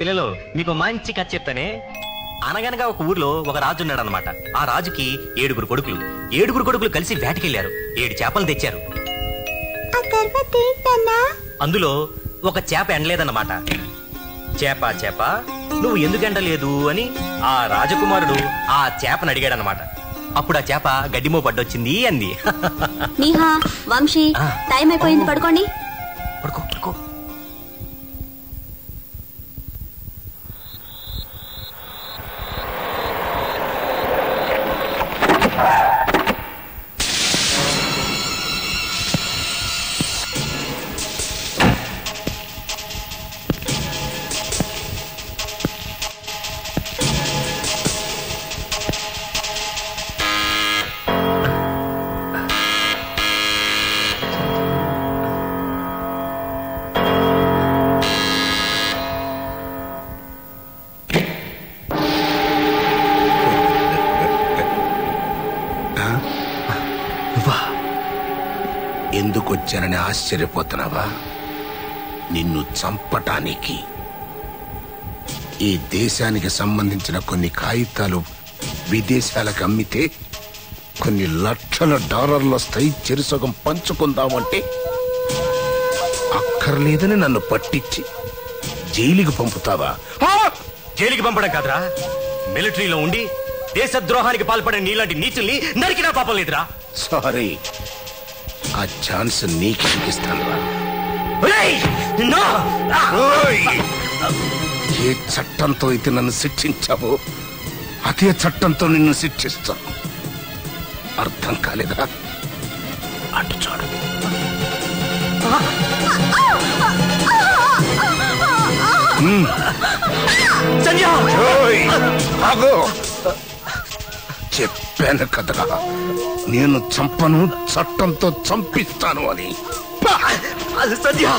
పిల్లలు మీకు మంచి కథ చెప్తానే. అనగనగా ఒక ఊర్లో ఒక రాజు ఉన్నాడు అనమాట. ఆ రాజుకి 7 కొడుకులు కలిసి వేటకెళ్లారు. 7 చేపలు తెచ్చారు. అందులో ఒక చేప ఎండలేదన్నమాట. చేప నువ్వు ఎందుకు ఎండలేదు అని ఆ రాజకుమారుడు ఆ చేపను అడిగాడనమాట. అప్పుడు ఆ చేప గడ్డిమో పడ్డొచ్చింది అంది. వంశీ టైం అయిపోయింది, పడుకోండి. పడుకో. ఎందుకొచ్చానని ఆశ్చర్యపోతున్నావా? నిన్ను చంపటానికి. ఈ దేశానికి సంబంధించిన కొన్ని కాగితాలు విదేశాలకు అమ్మితే కొన్ని లక్షల డాలర్ల స్థాయి చెరుసగం పంచుకుందామంటే అక్కర్లేదని నన్ను పట్టించి జైలుకి పంపుతావా? జైలుకి పంపడం కాదురా, మిలిటరీలో ఉండి దేశద్రోహానికి పాల్పడిన నీలాంటి నీచుల్ని నరికినా పాపం లేదురా. సారీ, ఆ ఛాన్స్ నీకు చూపిస్తాను. ఏ చట్టంతో అయితే నన్ను శిక్షించావో అదే చట్టంతో నిన్ను శిక్షిస్తాను. అర్థం కాలేదా? అటు చూడు. చెప్పాను కదరా, నేను చంపను, చట్టంతో చంపిస్తాను అని. సంధ్య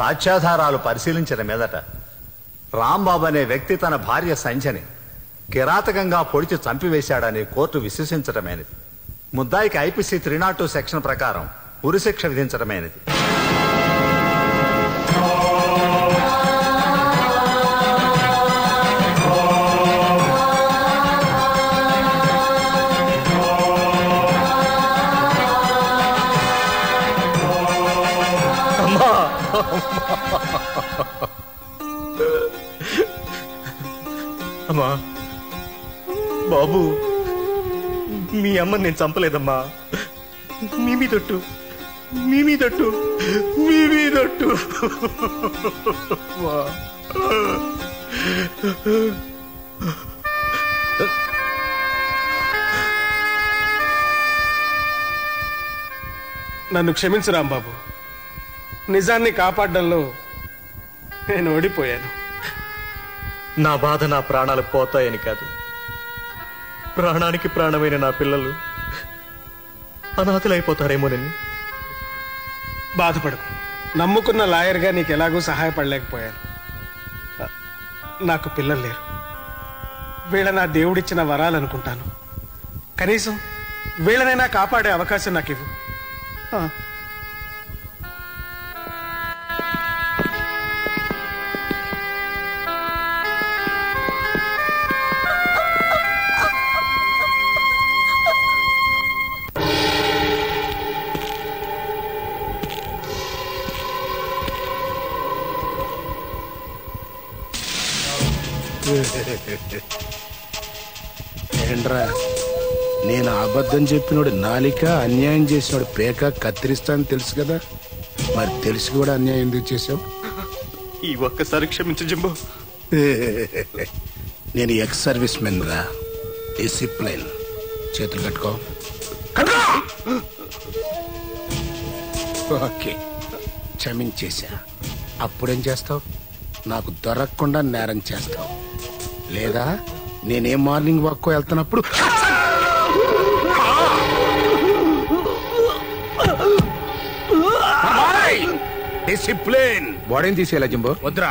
సాక్ష్యాధారాలు పరిశీలించిన మీదట రాంబాబు అనే వ్యక్తి తన భార్య సంధ్యని కిరాతకంగా పొడిచి చంపివేశాడని కోర్టు విశ్వసించటమైనది. ముద్దాయికి ఐపీసీ 302 సెక్షన్ ప్రకారం ఉరిశిక్ష విధించటమైనది. అమ్మా, బాబు, మీ అమ్మని నేను చంపలేదమ్మా. మీ మీదొట్టు. నన్ను క్షమించు రాంబాబు, నిజాన్ని కాపాడడంలో నేను ఓడిపోయాను. నా బాధ నా ప్రాణాలు పోతాయని కాదు, ప్రాణానికి ప్రాణమైన నా పిల్లలు అనాథలైపోతారేమోనని. బాధపడకు, నమ్ముకున్న లాయర్గా నీకు ఎలాగూ సహాయపడలేకపోయాను. నాకు పిల్లలు లేరు. వీళ్ళ నా దేవుడిచ్చిన వరాలనుకుంటాను. కనీసం వీళ్ళనైనా కాపాడే అవకాశం నాకు ఇవ్వు. ఏంట్రా, నేను అబద్ధం చెప్పినోడు నాలిక, అన్యాయం చేసినోడు పేక కత్తిరిస్తాను తెలుసు కదా, మరి తెలిసి కూడా అన్యాయం ఎందుకు చేసావు? ఈ ఒక్కసారి క్షమించు జింబో. నేను ఎక్స్ సర్వీస్ మెన్ రా, డిసిప్లైన్. చేతులు కట్టుకో. ఓకే, క్షమించేశా. అప్పుడేం చేస్తావు? నాకు దొరకకుండా నేరం చేస్తావు, లేదా నేనే మార్నింగ్ వాక్ వెళ్తున్నప్పుడు డిసిప్లిన్. బాడీని తీసేయాలా జింబో? వద్దురా,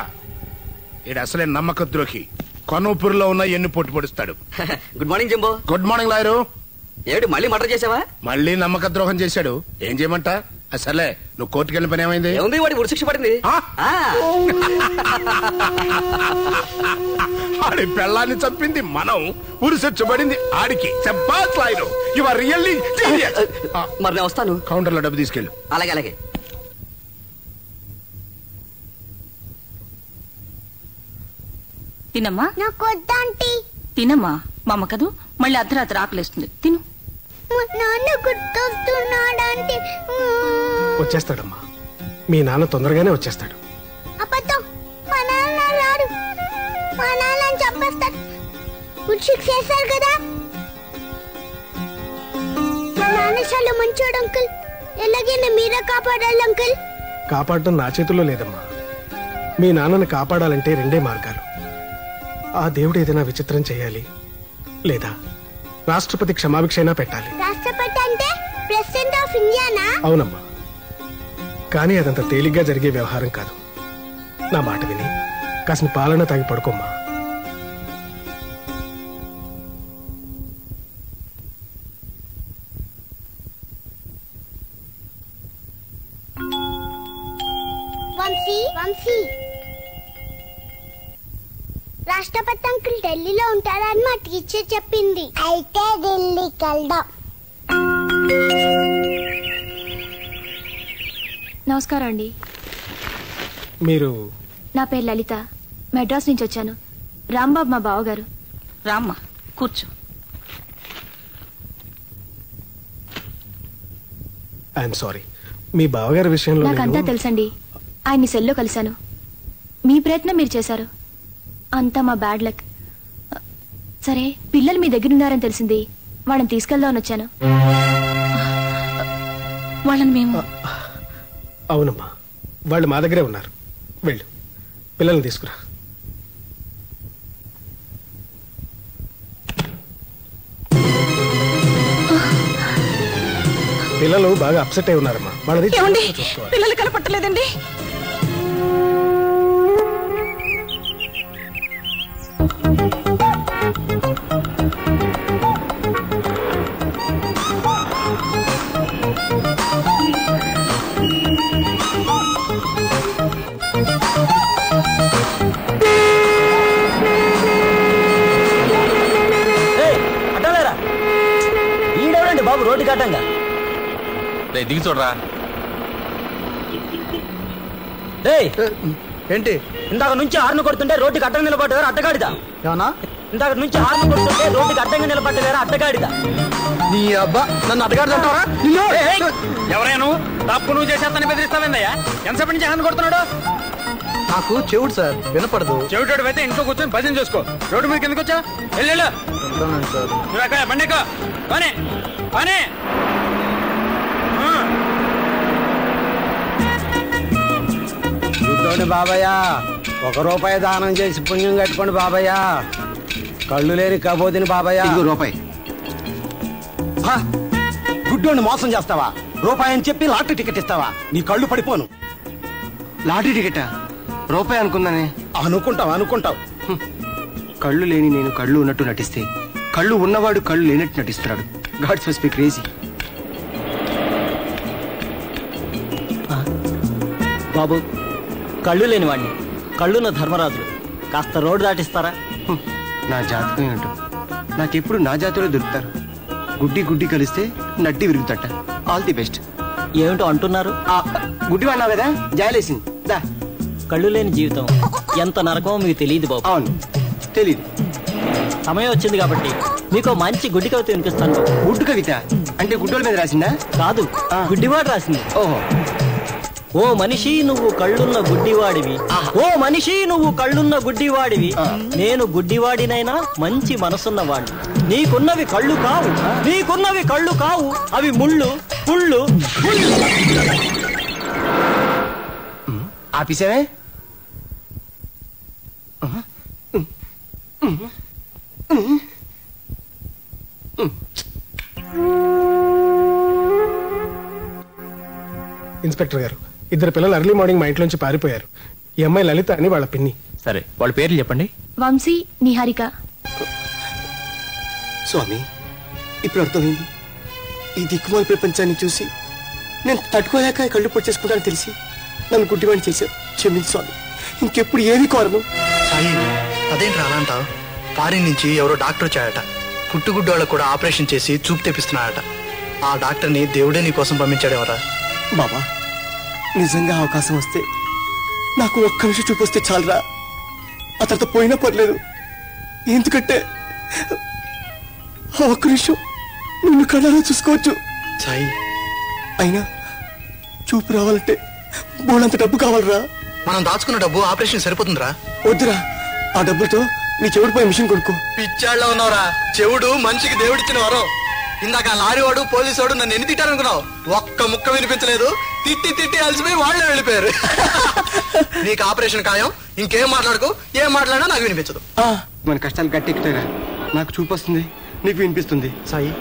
ఈడు అసలే నమ్మక ద్రోహి. కొనూపురులో ఉన్న ఎన్ని పొట్టు పొడుస్తాడు. Good morning Jimbo. Good morning lawyer. ఏమిటి మళ్ళీ మర్డర్ చేసావా? మళ్ళీ నమ్మక ద్రోహం చేశాడు, ఏం చేయమంటా? సర్లే, నువ్వు కోర్టుకు వెళ్ళిన పని ఏమైంది? ఏముంది, వాడి ఉరిశిక్ష పడింది. ఆడి పెళ్ళాన్ని చంపింది మనం, ఉరిశిక్షబడింది ఆడికి. చెప్పాస్ lawyer, you are really genius. మరి నేను వస్తాను. కౌంటర్లో డబ్బు తీసుకెళ్ళు. అలాగే అలాగే. తినమ్మా. నాకు వద్దాంటీ. తినమ్మా, మా అమ్మ కదూ, మళ్ళీ అర్ధరాత్రి ఆకలిస్తుంది. తిను. నాన్న గుర్తొస్తున్నాడంటే. వచ్చేస్తాడమ్మా, మీ నాన్న తొందరగానే వచ్చేస్తాడు. అబద్ధం, మా నాన్న రాడు. మా నాన్న చంపేస్తాడు. ఉచిక్ చేశారు కదా. మా నాన్న చాలా మంచోడు అంకుల్. ఎలాగైనా మీరే కాపాడాలి అంకుల్. కాపాడటం నా చేతుల్లో లేదమ్మా. మీ నాన్నని కాపాడాలంటే రెండే మార్గాలు. ఆ దేవుడు ఏదైనా విచిత్రం చేయాలి, లేదా రాష్ట్రపతి క్షమాభిక్షైనా పెట్టాలి. రాష్ట్రపతి అంటే ప్రెసిడెంట్ ఆఫ్ ఇండియానా? అవునమ్మా, కానీ అదంత తేలిగ్గా జరిగే వ్యవహారం కాదు. నా మాట విని కాసిన పాలన తాగి పడుకోమ్మా. వంశీ, వంశీ, రాష్ట్రపతి అంకుల్ ఢిల్లీలో ఉంటారని మా టీచర్ చెప్పింది. అయితే ఢిల్లీకి వెళ్దాం. నమస్కారం అండి. మీరు? నా పేరు లలిత, మెడ్రాస్ నుంచి వచ్చాను. రాంబాబు మా బావగారు. రామ్మా, కూర్చో. ఐఎమ్ సారీ, మీ బావగారి విషయంలో నాకంతా తెలుసండి. ఆయన్ని సెల్లో కలిశాను. మీ ప్రయత్నం మీరు చేశారు. అంతా మా బ్యాడ్ లక్. సరే, పిల్లలు మీ దగ్గర ఉన్నారని తెలిసింది. వాళ్ళని తీసుకెళ్దామని వచ్చాను. వాళ్ళని మేము? అవునమ్మా, వాళ్ళు మా దగ్గరే ఉన్నారు. వెళ్ళు, పిల్లల్ని తీసుకురా. పిల్లలు బాగా అప్సెట్ అయి ఉన్నారమ్మా. వాళ్ళని పిల్లలు కనపట్టలేదండి. ఈడెవడండి బాబు రోడ్డు కట్టంగా? దిగి చూడరా. ఏంటి ఇందాక నుంచి హార్న్ కొడుతుంటే రోడ్డుకి అడ్డంగా నిలబడ్డారు అడ్డగాడిదా? ఏమన్నా? ఇందాక నుంచి హార్న్ కొడుతుంటే రోడ్డుకి అడ్డంగా నిలబడ్డారు అడ్డగాడిదా? నీ అబ్బా, నన్ను అడ్డగాడుతావా? ఎవరైనా నువ్వు తప్పు నువ్వు చేసేస్తాను బెదిరిస్తావేందయ్యా? ఎంతసేపు నుంచి హార్న్ కొడుతున్నాడు? నాకు చెవుడు సార్, వినపడదు. చెవిటోడు అయితే ఇంట్లో కూర్చొని భజన చేసుకో. రోడ్డు మీద కిందకు వచ్చా? వెళ్ళు సార్. బండికో పని పని. చూడండి బాబయ్య, 1 రూపాయి దానం చేసి పుణ్యం కట్టుకోండి బాబయ్య. కళ్ళు లేని కబోదిని బాబయ్య. రూపాయి. గుడ్డోని మోసం చేస్తావా? రూపాయి అని చెప్పి లాటరీ టికెట్ ఇస్తావా? నీ కళ్ళు పడిపోను. లాటరీ టికెటా? రూపాయి అనుకుందానే. అనుకుంటావు. కళ్ళు లేని నేను కళ్ళు ఉన్నట్టు నటిస్తే, కళ్ళు ఉన్నవాడు కళ్ళు లేనట్టు నటిస్తున్నాడు. Gods must be crazy. బాబు, కళ్ళు లేని వాడిని, కళ్ళున్న ధర్మరాజులు, కాస్త రోడ్డు దాటిస్తారా? నా జాతకం ఏంటో, నాకెప్పుడు నా జాతిలో దొరుకుతారు. గుడ్డి కలిస్తే నడ్డి విరుగుతట. All the best. ఏమిటో అంటున్నారు? గుడ్డి వాడినావు కదా, జాయలేసింది. కళ్ళు లేని జీవితం ఎంత నరకమో మీకు తెలియదు బాబు. అవును, తెలీదు. సమయం వచ్చింది కాబట్టి మీకు మంచి గుడ్డి కవిత వినిపిస్తాను. గుడ్డు కవిత అంటే గుడ్డోల మీద రాసిందా? కాదు, గుడ్డివాడు రాసింది. ఓహో. ఓ మనిషి నువ్వు కళ్ళున్న గుడ్డివాడివి, ఓ మనిషి నువ్వు కళ్ళున్న గుడ్డివాడివి, నేను గుడ్డివాడినైనా మంచి మనసున్నవాడిని. నీకున్నవి కళ్ళు కావు, నీకున్నవి కళ్ళు కావు, అవి ముళ్ళు పుళ్ళు. ఆపిసావే? ఇన్స్పెక్టర్ గారు, ఇద్దరు పిల్లలు ఎర్లీ మార్నింగ్ మా ఇంట్లోంచి పారిపోయారు. ఈ అమ్మాయి లలిత అని వాళ్ళ పిన్ని. సరే, వాళ్ళ పేర్లు చెప్పండి. వంశీ, నిహారిక. స్వామి, ఇప్పుడు అర్థమైంది. ఈ దిక్కుమాల ప్రపంచాన్ని చూసి నేను తట్టుకోలేక కళ్ళు పొచ్చేసుకుంటాను తెలిసి నన్ను గుడ్డివాణి చేశారు. క్షమించు స్వామి, ఇంకెప్పుడు ఏమీ కోరను. సాయి, అదేంటి అలా అంటావు? ఫారిన్ నుంచి ఎవరో డాక్టర్ వచ్చాడట. పుట్టుగుడ్డు వాళ్ళకు కూడా ఆపరేషన్ చేసి చూపు తెప్పిస్తున్నాడట. ఆ డాక్టర్ని దేవుడే నీ కోసం పంపించాడేవరా? బాబా, నిజంగా అవకాశం వస్తే నాకు ఒక్క నిమిషం చూపొస్తే చాలరా. ఆ తర్వాత పోయినా పర్లేదు. ఎందుకంటే ఆ ఒక్క నిమిషం నిన్ను కళ్ళలో చూసుకోవచ్చు. సాయి, అయినా చూపు రావాలంటే బోళ్ళంత డబ్బు కావాలరా. మనం దాచుకున్న డబ్బు ఆపరేషన్ సరిపోతుందిరా. వద్దురా, ఆ డబ్బులతో నీ చెవుడు పోయి మిషన్ కొనుక్కో. పిచ్చాళ్ళ ఉన్నావురా. చెవుడు మనిషికి దేవుడిచ్చిన వరం. ఇందాక లారీ వాడు పోలీసు వాడు నన్ను ఎన్ని తిట్టారనుకున్నావు? ఒక్క ముక్క వినిపించలేదు. తిట్టి తిట్టి అలసిపోయి వాళ్ళే వెళ్ళిపోయారు. నీకు ఆపరేషన్ ఖాయం. ఇంకేం మాట్లాడుకో. ఏం మాట్లాడినా నాకు వినిపించదు. మన కష్టాలు గట్టెక్కుతాయిరా. నాకు చూపు వస్తుంది, నీకు వినిపిస్తుంది. సాయి,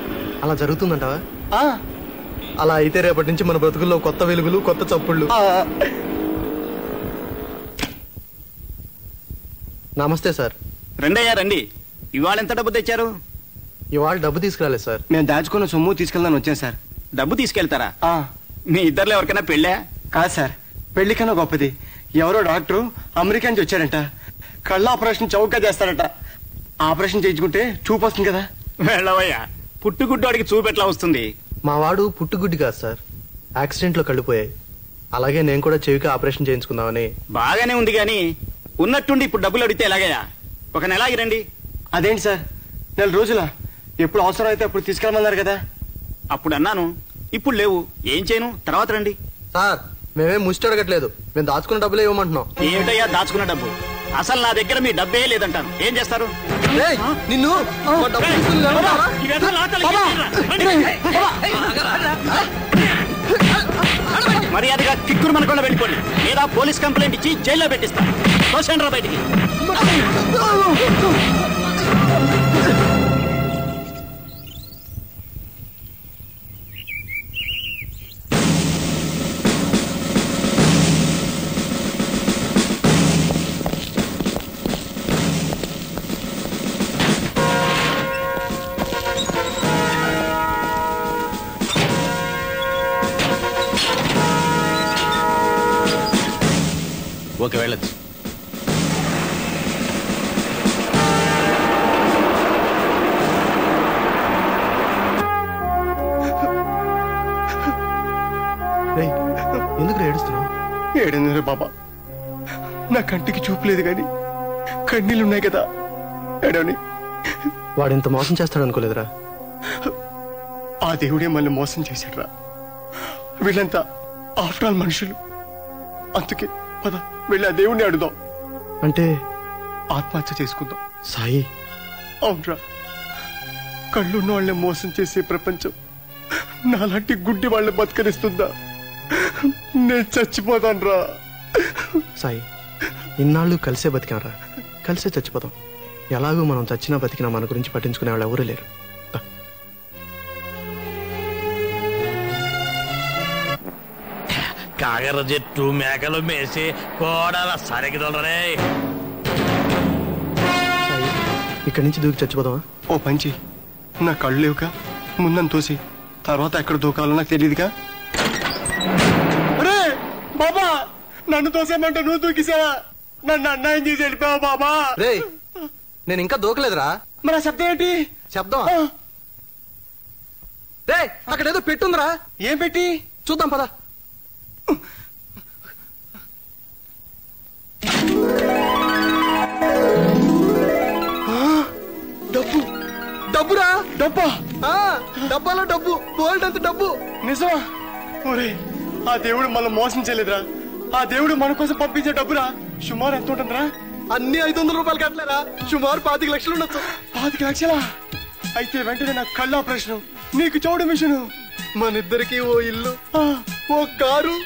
అలా జరుగుతుందంటావా? అలా అయితే రేపటి నుంచి మన బ్రతుకుల్లో కొత్త వెలుగులు, కొత్త చప్పుళ్ళు. నమస్తే సార్. రెండయ్యా రండి. ఇవాళ ఎంత డబ్బు తెచ్చారు? ఇవాళ డబ్బు తీసుకురాలేదు సార్. మేము దాచుకున్న సొమ్ము తీసుకెళ్దాని వచ్చాను సార్. డబ్బు తీసుకెళ్తారా? మీ ఇద్దరులో ఎవరికైనా పెళ్ళా? కాదు సార్, పెళ్లి కన్నా గొప్పది. ఎవరో డాక్టరు అమెరికా నుంచి వచ్చాడంట. కళ్ళ ఆపరేషన్ చౌకగా చేస్తాడట. ఆపరేషన్ చేయించుకుంటే చూపు వస్తుంది కదా. వెళ్ళవయ్యా, పుట్టుగుడ్డోడికి చూపు ఎట్లా వస్తుంది? మా వాడు పుట్టుగుడ్డి కాదు సార్, యాక్సిడెంట్ లో కళ్ళిపోయాయి. అలాగే నేను కూడా చెవికి ఆపరేషన్ చేయించుకుందామని. బాగానే ఉంది గాని ఉన్నట్టుండి ఇప్పుడు డబ్బులు అడిగితే ఎలాగయ్యా? ఒక నెల ఆగిరండి. అదేంటి సార్, నెల రోజుల? ఎప్పుడు అవసరం అయితే అప్పుడు తీసుకెళ్ళమన్నారు కదా. అప్పుడు అన్నాను, ఇప్పుడు లేవు. ఏం చేయను? తర్వాత రండి. సార్, మేమేం ముష్టి అడగట్లేదు. మేము దాచుకున్న డబ్బులే ఇవ్వమంటున్నాం. ఏమిటయ్యా దాచుకున్న డబ్బు? అసలు నా దగ్గర మీ డబ్బే లేదంటాను. ఏం చేస్తారు? నిన్ను మర్యాదగా కిక్కురు మనకుండా వెళ్ళిపోండి, లేదా పోలీస్ కంప్లైంట్ ఇచ్చి జైల్లో పెట్టిస్తాను. తోసేండ్రా బయటికి. ఓకే, వెళ్ళచ్చు. ఎందుకు ఏడుస్తున్నావు? ఏడున్నర బాబా, నా కంటికి చూపులేదు గాని కన్నీళ్ళున్నాయి కదా. ఏడవని. వాడు ఇంత మోసం చేస్తాడు అనుకోలేదురా. ఆ దేవుడే మళ్ళీ మోసం చేశాడురా. వీళ్ళంతా ఆఫ్టర్ ఆల్ మనుషులు. అందుకే పద వెళ్ళి ఆ దేవుణ్ణి అడుగుదాం. అంటే ఆత్మహత్య చేసుకుందాం. సాయి, అవునరా, కళ్ళున్న వాళ్ళని మోసం చేసే ప్రపంచం నాలాంటి గుడ్డి వాళ్ళని బతకనిస్తుందా? నేను చచ్చిపోతాను రా. సాయి, ఇన్నాళ్ళు కలిసే బతికాంరా, కలిసే చచ్చిపోతాం. ఎలాగూ మనం చచ్చినా బతికినా మన గురించి పట్టించుకునే వాళ్ళు ఎవరూ లేరు. కాగర చెట్టు మేకలు మేసి కోడల సరిగిదొలరే. ఇక్కడి నుంచి దూకి చచ్చిపోదామా? ఓ పంచి, నా కళ్ళు లేవుగా, ముందని తోసి తర్వాత ఎక్కడ దూకాలో నాకు తెలియదుగా. బాబా, నన్ను తోసేమంటే నువ్వు దూకిసావా? నన్ను అన్యాయం చేసి వెళ్ళిపోయావు బాబా. రే, నేను ఇంకా దూకలేదురా. మరి ఆ శబ్దం ఏంటి? శబ్దం రే, అక్కడ ఏదో పెట్టుందిరా. ఏం పెట్టి? చూద్దాం పద. డబ్బురా. డబ్బా? డబ్బాలో డబ్బు, గోల్డ్ అంత డబ్బు. నిజమా? ఒరే, ఆ దేవుడు మనం మోసం చేయలేదురా. ఆ దేవుడు మన కోసం పంపించే డబ్బురా. సుమారు ఎంత ఉంటుందిరా? అన్ని 500 రూపాయలు కట్టలేరా? సుమారు 25 లక్షలు ఉండొచ్చు. 25 లక్షలా? అయితే వెంటనే నాకు కళ్ళ ఆపరేషన్, నీకు చౌడు మిషన్, మన ఇద్దరికి ఓ ఇల్లు, ఓ కారు.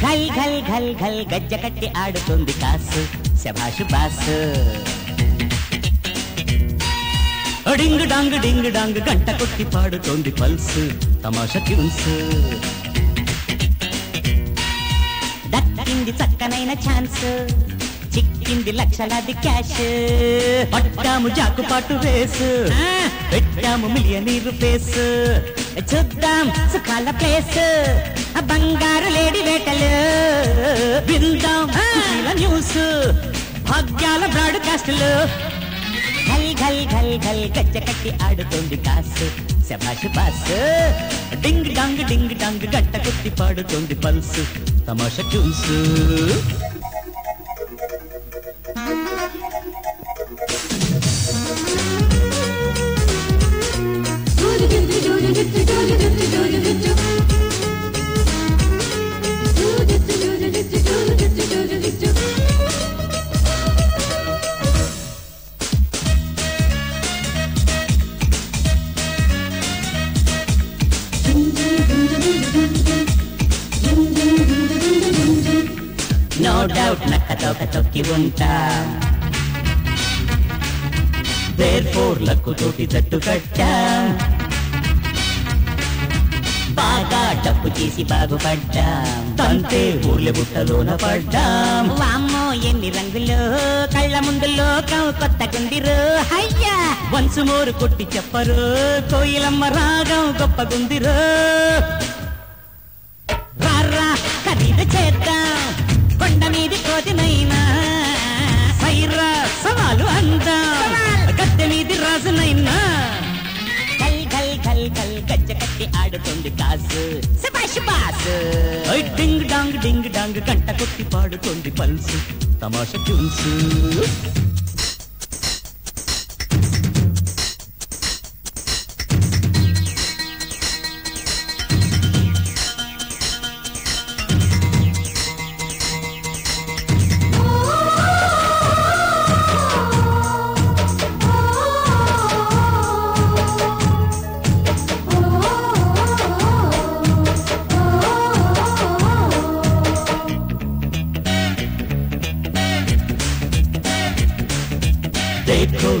ఘల్ ఘల్ ఘల్ ఘల్ గజ్జ కట్టి ఆడుతుంది కాసు, శభాషు బాసు. డింగ్ డాంగ్ గంట కొట్టి పాడుతోంది పల్సు, తమాషా ట్యూన్స్. దక్కింది చక్కనైన ఛాన్స్, చిక్కింది లక్షలాది క్యాష్. పట్టాము జాకుపాటు రేసు, పెట్టాము మిలియనీరు ఫేస్. చూద్దాం సుఖాల ప్లేస్, బంగారు లేడి వేటలు. విందాం న్యూస్, భాగ్యాల బ్రాడ్కాస్టులు. ఘల్ ఘల్ ఘల్ ఘల్ గజ్జ కట్టి ఆడుతోంది కాసు, శభాషు బాసు. డింగ్ డాంగ్ గంట కొట్టి పాడుతోంది పల్సు, తమాషా ట్యూన్స్. నో డౌట్ నక్కతోక తొక్కి ఉంటాం, దేర్ఫోర్ లక్కుతోటి జట్టు కట్టాం. బాగా డబ్బు చేసి బాగుపడ్డాం, తంతే ఊర్ల బుట్టలోన పడ్డాం. వామ్మో ఎన్ని రంగులు, కళ్ళ ముందు లోకం కొత్త గుందిరు. హయ్యా వన్స్ మోరు కొట్టి చెప్పరు, కోయిలమ్మ రాగం గొప్ప గుందిరు. రారా ఖరీదు చేద్దాం, కొండ మీది కోతినైనా. సైరా సవాలు అందాం, గద్దె మీది రాజునైనా. ఘల్ ఘల్ ఘల్ ఘల్ గజ్జ కట్టి ఆడుతుంది కాసు, శభాషు బాసు. డింగ్ డాంగ్ గంట కొట్టి పాడుతుంది పల్సు, తమాషా ట్యూన్స్.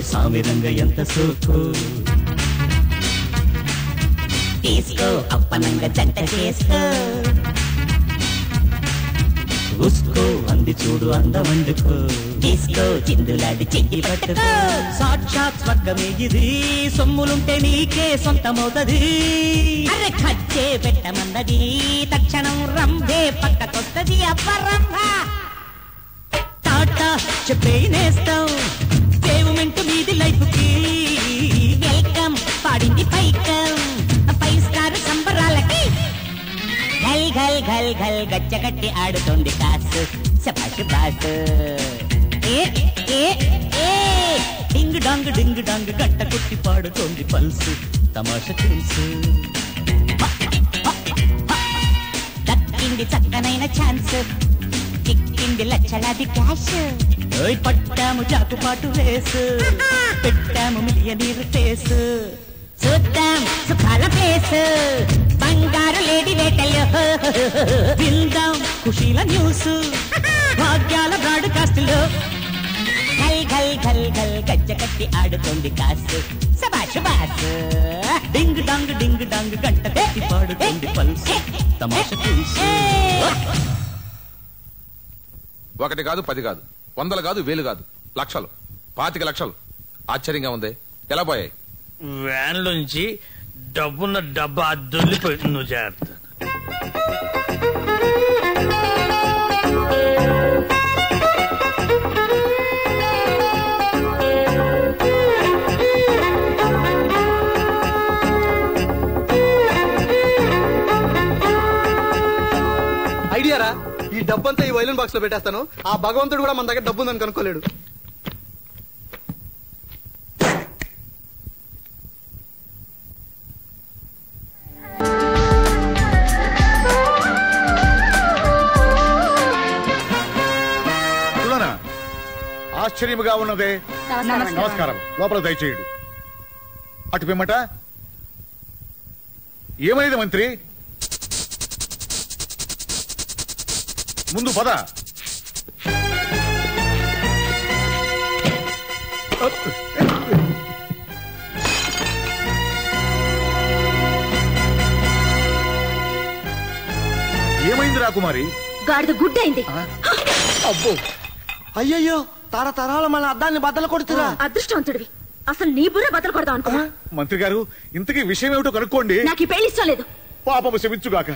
సామిరంగ ఎంత సోకు, తీసుకో అప్పనంగ జంట చేసుకో. ఉస్కో అంది చూడు అందమందుకో, తీసుకో చిందులాడి చెయ్యి పట్టుకో. సాక్షాత్ స్వర్గమే ఇది, సొమ్ములుంటే నీకే సొంతమవుతది. అరే ఖర్చే పెట్టమన్నది, తక్షణం రంభే పక్కకొస్తది. అబ్బరంభ టాటా చెప్పేనేస్తాం, సేవమెంటు మీది లైఫ్ కి వెల్కమ్. పాడింది పైకం, 5 స్టార్ సంబరాలకి. ఘల్ ఘల్ ఘల్ ఘల్ గజ్జ కట్టి ఆడుతోంది కాసు, శభాషు బాసు. డింగ్ డాంగ్ గంట కొట్టి పాడుతోంది పల్సు, తమాషా ట్యూన్స్. దక్కింది చక్కనైన ఛాన్స్, చిక్కింది లక్షలాది క్యాష్. పట్టాము జాకుపాటు రేసు, పెట్టాము మిలియనీరు ఫేసు. చూద్దాం సుఖాల ప్లేస్, బంగారు లేడి వేటలు. విందాం ఖుషీల న్యూస్, భాగ్యాల బ్రాడ్కాస్టులు. ఘల్ ఘల్ ఘల్ ఘల్ గజ్జ కట్టి ఆడుతోంది కాసు, శభాషు బాసు. డింగ్ డాంగ్ గంట కట్టి పాడుతోంది పల్సు, తమాషా ట్యూన్స్. 1 కాదు 10 కాదు 100 కాదు 1000 కాదు, లక్షలు 25 లక్షలు ఆశ్చర్యంగా ఉంది. ఎలా పోయాయి? వ్యాన్ నుంచి డబ్బున్న డబ్బా దొల్లిపోయింది. నువ్వు జాగ్రత్త. ఐడియారా, ఈ డబ్బంతా ఈ వైలెన్ బాక్స్ లో పెట్టేస్తాను. ఆ భగవంతుడు కూడా మన దగ్గర డబ్బు ఉందని కనుక్కోలేడు. ఆశ్చర్యముగా ఉన్నదే. నమస్కారం. లోపల దయచేయుడు. అటు పిమ్మట ఏమైంది మంత్రి? ముందు పద. ఏమైంది రాకుమారి? గాడిద గుడ్డైంది. అబ్బో, అయ్యయ్యో, తరతరాల మన అద్దాన్ని బద్దలు కొడుతురా. అదృష్టవంతుడివి. అసలు నీ బుర్ర బద్దలు కొడదాం అనుకున్నా. మంత్రి గారు, ఇంతకీ విషయం ఏమిటో కనుక్కోండి. నాకు ఈ పెళ్లి ఇష్టం లేదు. పాపము క్షమించుగాక.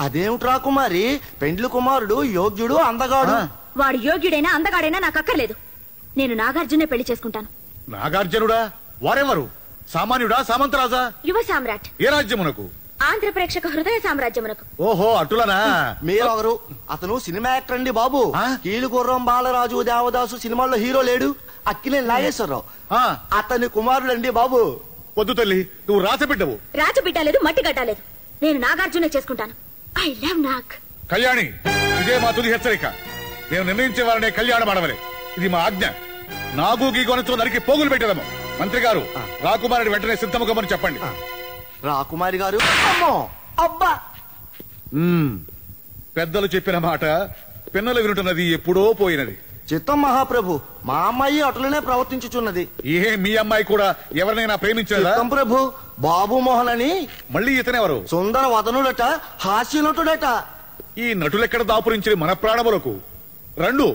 అదేమిట్రా కుమారి, పెండ్లి కుమారుడు యోగ్యుడు, అందగాడు. వాడు యోగ్యుడైనా అందగాడైనా నాకు అక్కర్లేదు. నేను నాగార్జునే పెళ్లి చేసుకుంటాను. నాగార్జునుడా? వారెవరు? సామాన్యుడా, సామంతరాజా? యువ సామ్రాట్. ఏ రాజ్యమునకు? ఆంధ్ర ప్రేక్షక హృదయ సామ్రాజ్యమునకు. ఓహో, అటులనా? మీరెవరు? అతను సినిమా యాక్టర్ అండి బాబు. కీలుగుర్రం బాలరాజు, దేవదాసు సినిమాల్లో హీరో లేడు, అక్కినే నాగేశ్వరరావు. అతని కుమారుడండి బాబు. వద్దు తల్లి, నువ్వు రాసబిడ్డవు. రాజబిడ్డ లేదు, మట్టి గడ్డ లేదు. నేను నాగార్జునే చేసుకుంటాను. I love Nag. కళ్యాణి, ఇదే మా తుది హెచ్చరిక. మేము నిర్ణయించే వారనే కళ్యాణం ఆడవలే. ఇది మా ఆజ్ఞ. నాగు గీగొనతో నరికి పోగులు పెట్టేదము. మంత్రి గారు, రాకుమారుడి వెంటనే సిద్ధముఖమని చెప్పండి. రాకుమారి గారు, అమ్మో, అబ్బా. పెద్దలు చెప్పిన మాట పిన్నలు వినుటున్నది ఎప్పుడో పోయినది. చిత్తం మహాప్రభు, మా అమ్మాయి అట్లనే ప్రవర్తించుచున్నది. ఏ మీ అమ్మాయి కూడా ఎవరినైనా ప్రేమించారా? చిత్తం ప్రభు, బాబు మోహన్ అని. మళ్ళీ ఇతనెవరు? సుందర వదనుడట, హాస్య నటుడట. ఈ నటులెక్కడ దాపురించి మన ప్రాణములకు రండు.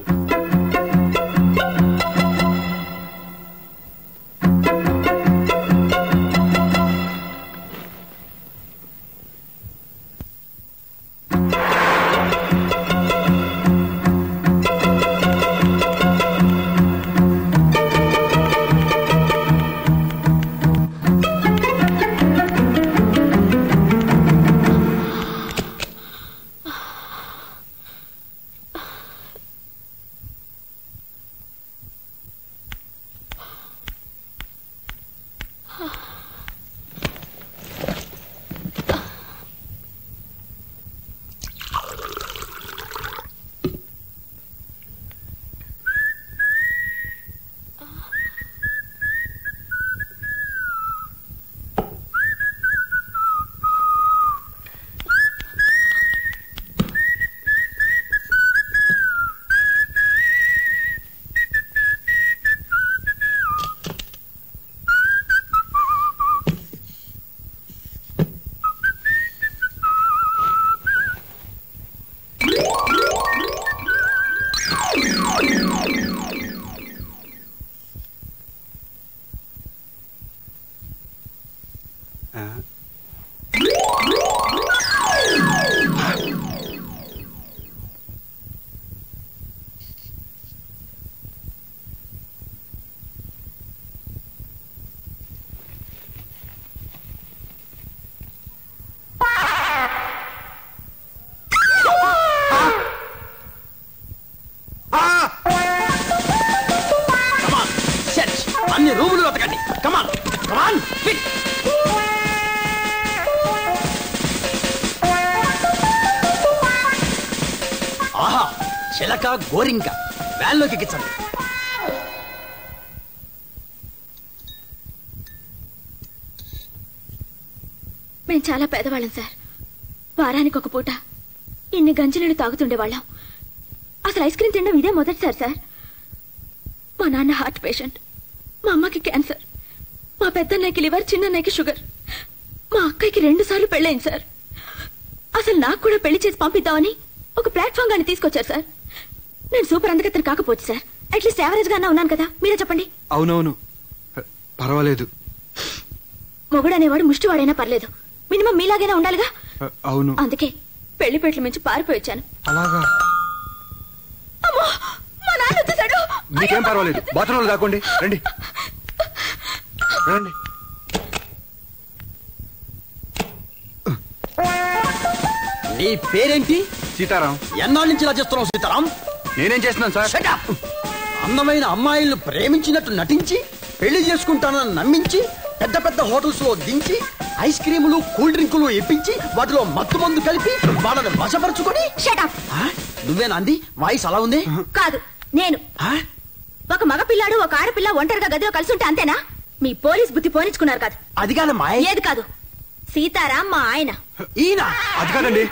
అన్ని రూములు వెతకండి. కమాన్ కమాన్. ఆహా, చిలక గోరింక. వ్యాన్లోకి ఎక్కించండి. మేము చాలా పేదవాళ్ళం సార్. వారానికి ఒక పూట ఇన్ని గంజినీళ్ళు తాగుతుండేవాళ్ళం. అసలు ఐస్ క్రీమ్ తినడం ఇదే మొదటిసారి సార్. మా నాన్న హార్ట్ పేషెంట్, మా అమ్మకి క్యాన్సర్, మా పెద్దన్నయ్యకి లివర్, చిన్నన్నయ్యకి షుగర్, మా అక్కయ్యకి 2 సార్లు పెళ్ళైంది సార్. అసలు నాకు కూడా పెళ్లి చేసి పంపిద్దామని ఒక ప్లాట్ఫామ్ గాని తీసుకొచ్చారు సార్. నేను సూపర్ అందగత్తెని కాకపోవచ్చు సార్, అట్లీస్ట్ యావరేజ్ గానే ఉన్నాను కదా, మీరే చెప్పండి. అవునవును, పర్వాలేదు. మొగుడనేవాడు ముష్టివాడైనా పర్లేదు, మినిమం మీలాగైనా ఉండాలిగా. అవును. అందుకే పెళ్లి పెట్ల మించి పారిపోయి వచ్చాను. అలాగా? అమ్మో, మా నాన్న వచ్చేసాడు. మీకేం పర్వాలేదు, బాత్రూంలో దాక్కోండి. రండి రండి. నీ పేరేంటి? సీతారాం. ఎన్నాళ్ళ నుంచి ఇలా చేస్తున్నావు సీతారాం? నేనేం చేస్తున్నాను సార్? అందమైన అమ్మాయిలను ప్రేమించినట్టు నటించి పెళ్లి చేసుకుంటానని నమ్మించి పెద్ద పెద్ద హోటల్స్ లో దించి ఐస్ క్రీములు కూల్ డ్రింకులు ఇప్పించి వాటిలో మత్తు మందు కలిపి వాళ్ళని వశపరుచుకొని. నువ్వేనా అంది? వాయిస్ అలా ఉంది. కాదు, నేను. ఒక మగ పిల్లాడు ఒక ఆడపిల్ల ఒంటరిగా గదిలో కలిసి ఉంటే అంతేనా? మీ పోలీస్ బుద్ధి పోనించుకున్నారు కాదు. అది కాదమ్మా. ఏది కాదు, సీతారాం మా ఆయన. ఈయన? అది కాదండి.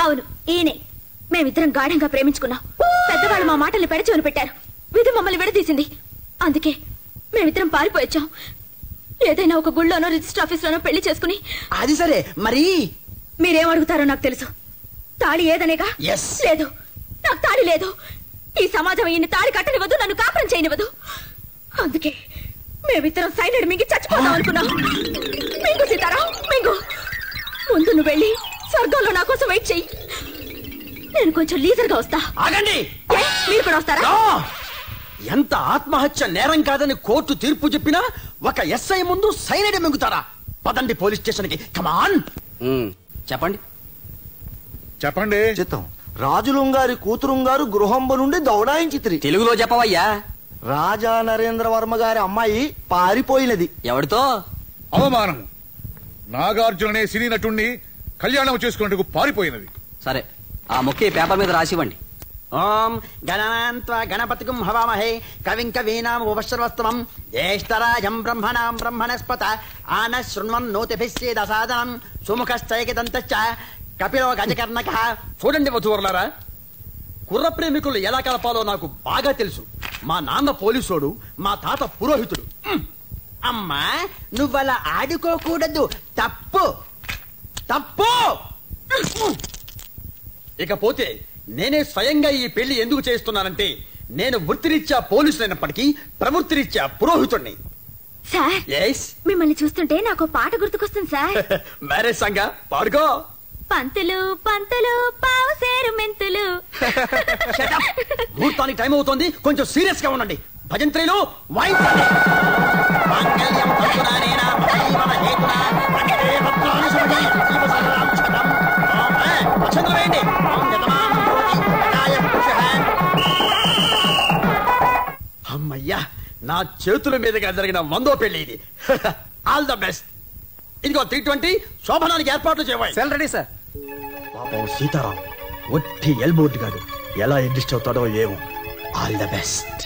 అవును, ఈయనే. మేమిద్దరం గాఢంగా ప్రేమించుకున్నాం. పెద్దవాళ్ళు మా మాటల్ని పెడచెవిన పెట్టారు. విధి మమ్మల్ని విడదీసింది. అందుకే మేమిద్దరం పారిపోయొచ్చాం. ఏదైనా ఒక గుళ్ళోనో రిజిస్టర్ ఆఫీస్ లోనో పెళ్లి చేసుకుని. అది సరే, మరి మీరేం అడుగుతారో నాకు తెలుసు. తాళి ఏదనేగా? లేదు, నాకు తాళి లేదు. ఈ సమాజం ఈయన తాళి కట్టనివ్వదు, నన్ను కాపురం చేయనివ్వదు. అందుకే మేమిద్దరం సైలెంట్ మింగి చచ్చిపోదాం అనుకున్నాం. మింగు సీతారాం, మింగు. ముందు నువ్వు వెళ్ళి స్వర్గంలో నా కోసం వెయిట్ చెయ్యి. నేను కొంచెం లీజర్ గా వస్తా. ఆగండి. మీరు కూడా వస్తారా? ఎంత ఆత్మహత్య నేరం కాదని కోర్టు తీర్పు చెప్పినా ఒక ఎస్ఐ ముందు సైలెంట్ మింగుతారా? పదండి పోలీస్ స్టేషన్ కి. కమాన్. చెప్పండి. చెప్పండి. చిత్తం. రాజులుంగారి కూతురుంగారు గృహంబ నుండి దౌడాయించిత్రి. తెలుగులో చెప్పవయ్యా. రాజా నరేంద్ర వర్మ గారి అమ్మాయి పారిపోయినది. ఎవరితో? అవమానం. నాగార్జుననే సినీ నటుణ్ణి కళ్యాణం చేసుకున్నట్టుకు పారిపోయినది. సరే, ఆ మొక్కే పేపర్ మీద రాసివ్వండి. ఓం గణాన్త్వా గణపతికం హవామహే కవిం కవీనాం ఉపశ్రవస్తమం జ్యేష్ఠరాజం బ్రహ్మణాం బ్రహ్మణస్పత ఆన శృణ్వన్నోతిభిశ్చేదసాదనం సుముఖశ్చైకదంతశ్చ కపిలో గజకర్ణకః. చూడండి వధూవరులారా, కుర్ర ప్రేమికులు ఎలా కలపాలో నాకు బాగా తెలుసు. మా నాన్న పోలీసోడు, మా తాత పురోహితుడు. అమ్మా, నువ్వలా ఆడుకోకూడదు, తప్పు తప్పు. ఇకపోతే నేనే స్వయంగా ఈ పెళ్లి ఎందుకు చేస్తున్నానంటే, నేను వృత్తిరీత్యా పోలీసులైనప్పటికీ ప్రవృత్తిరీత్యా పురోహితుడిని. సార్, మిమ్మల్ని చూస్తుంటే నాకు పాట గుర్తుకొస్తుంది సార్. మ్యారేజ్ సంగా పాడుకో. పంతులు పంతులు పావుసేరు మెంతులు. ముహూర్తానికి టైం అవుతోంది, కొంచెం సీరియస్ గా ఉండండి. భజంత్రీలు వాయించండి. అమ్మయ్యా, నా చేతుల మీదుగా జరిగిన 100వ పెళ్లి ఇది. All the best. ఇదిగో 320 శోభనానికి ఏర్పాట్లు చేయవాలి. Cell ready sir. పాపం సీతారాం ఒట్టి ఎల్బోర్డ్ గాడు ఎలా అడ్జస్ట్ అవుతాడో ఏమో. All the best.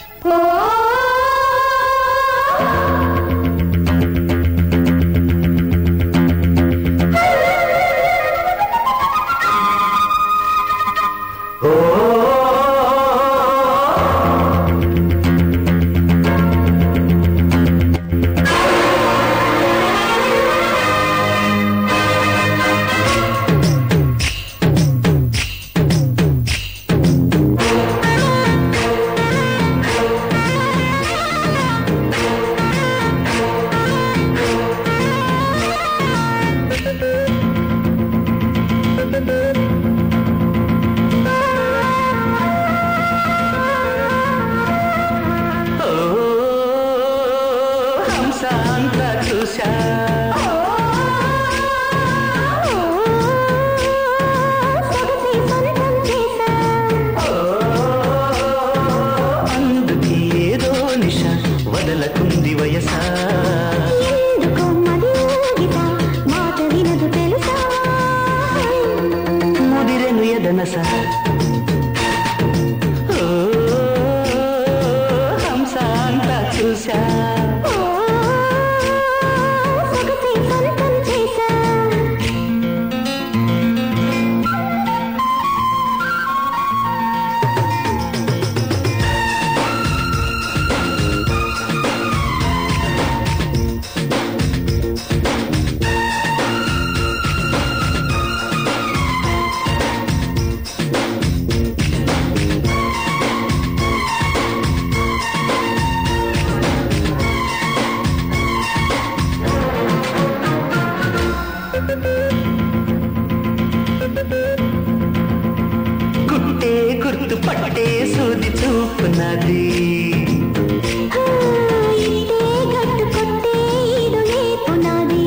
పునాది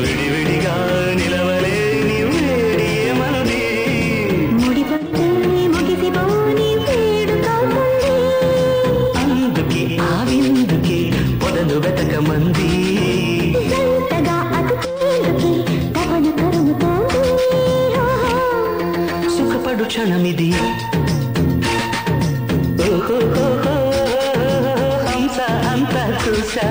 విడివిడిగా నిలవలేని వేడి మనది అందుకే ఆ విందుకే పొదలు వెతకమంది సుఖపడు క్షణమిది హంస అంతా చూసా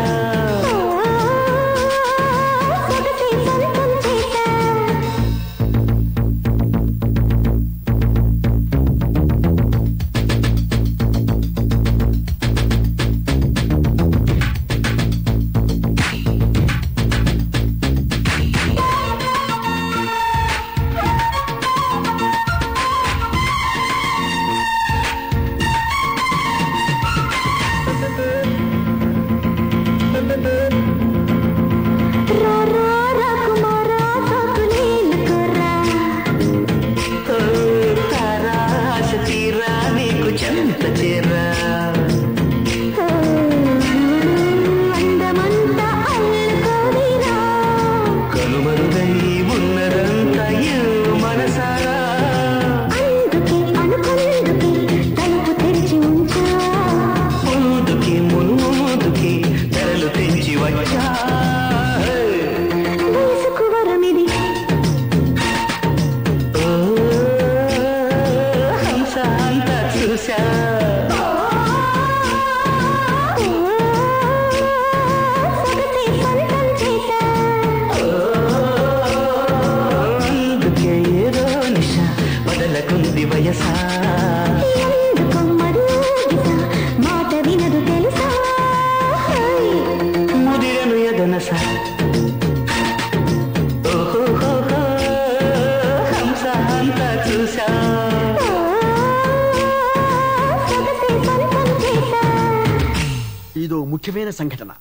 ఇదో ముఖ్యమైన సంఘటన.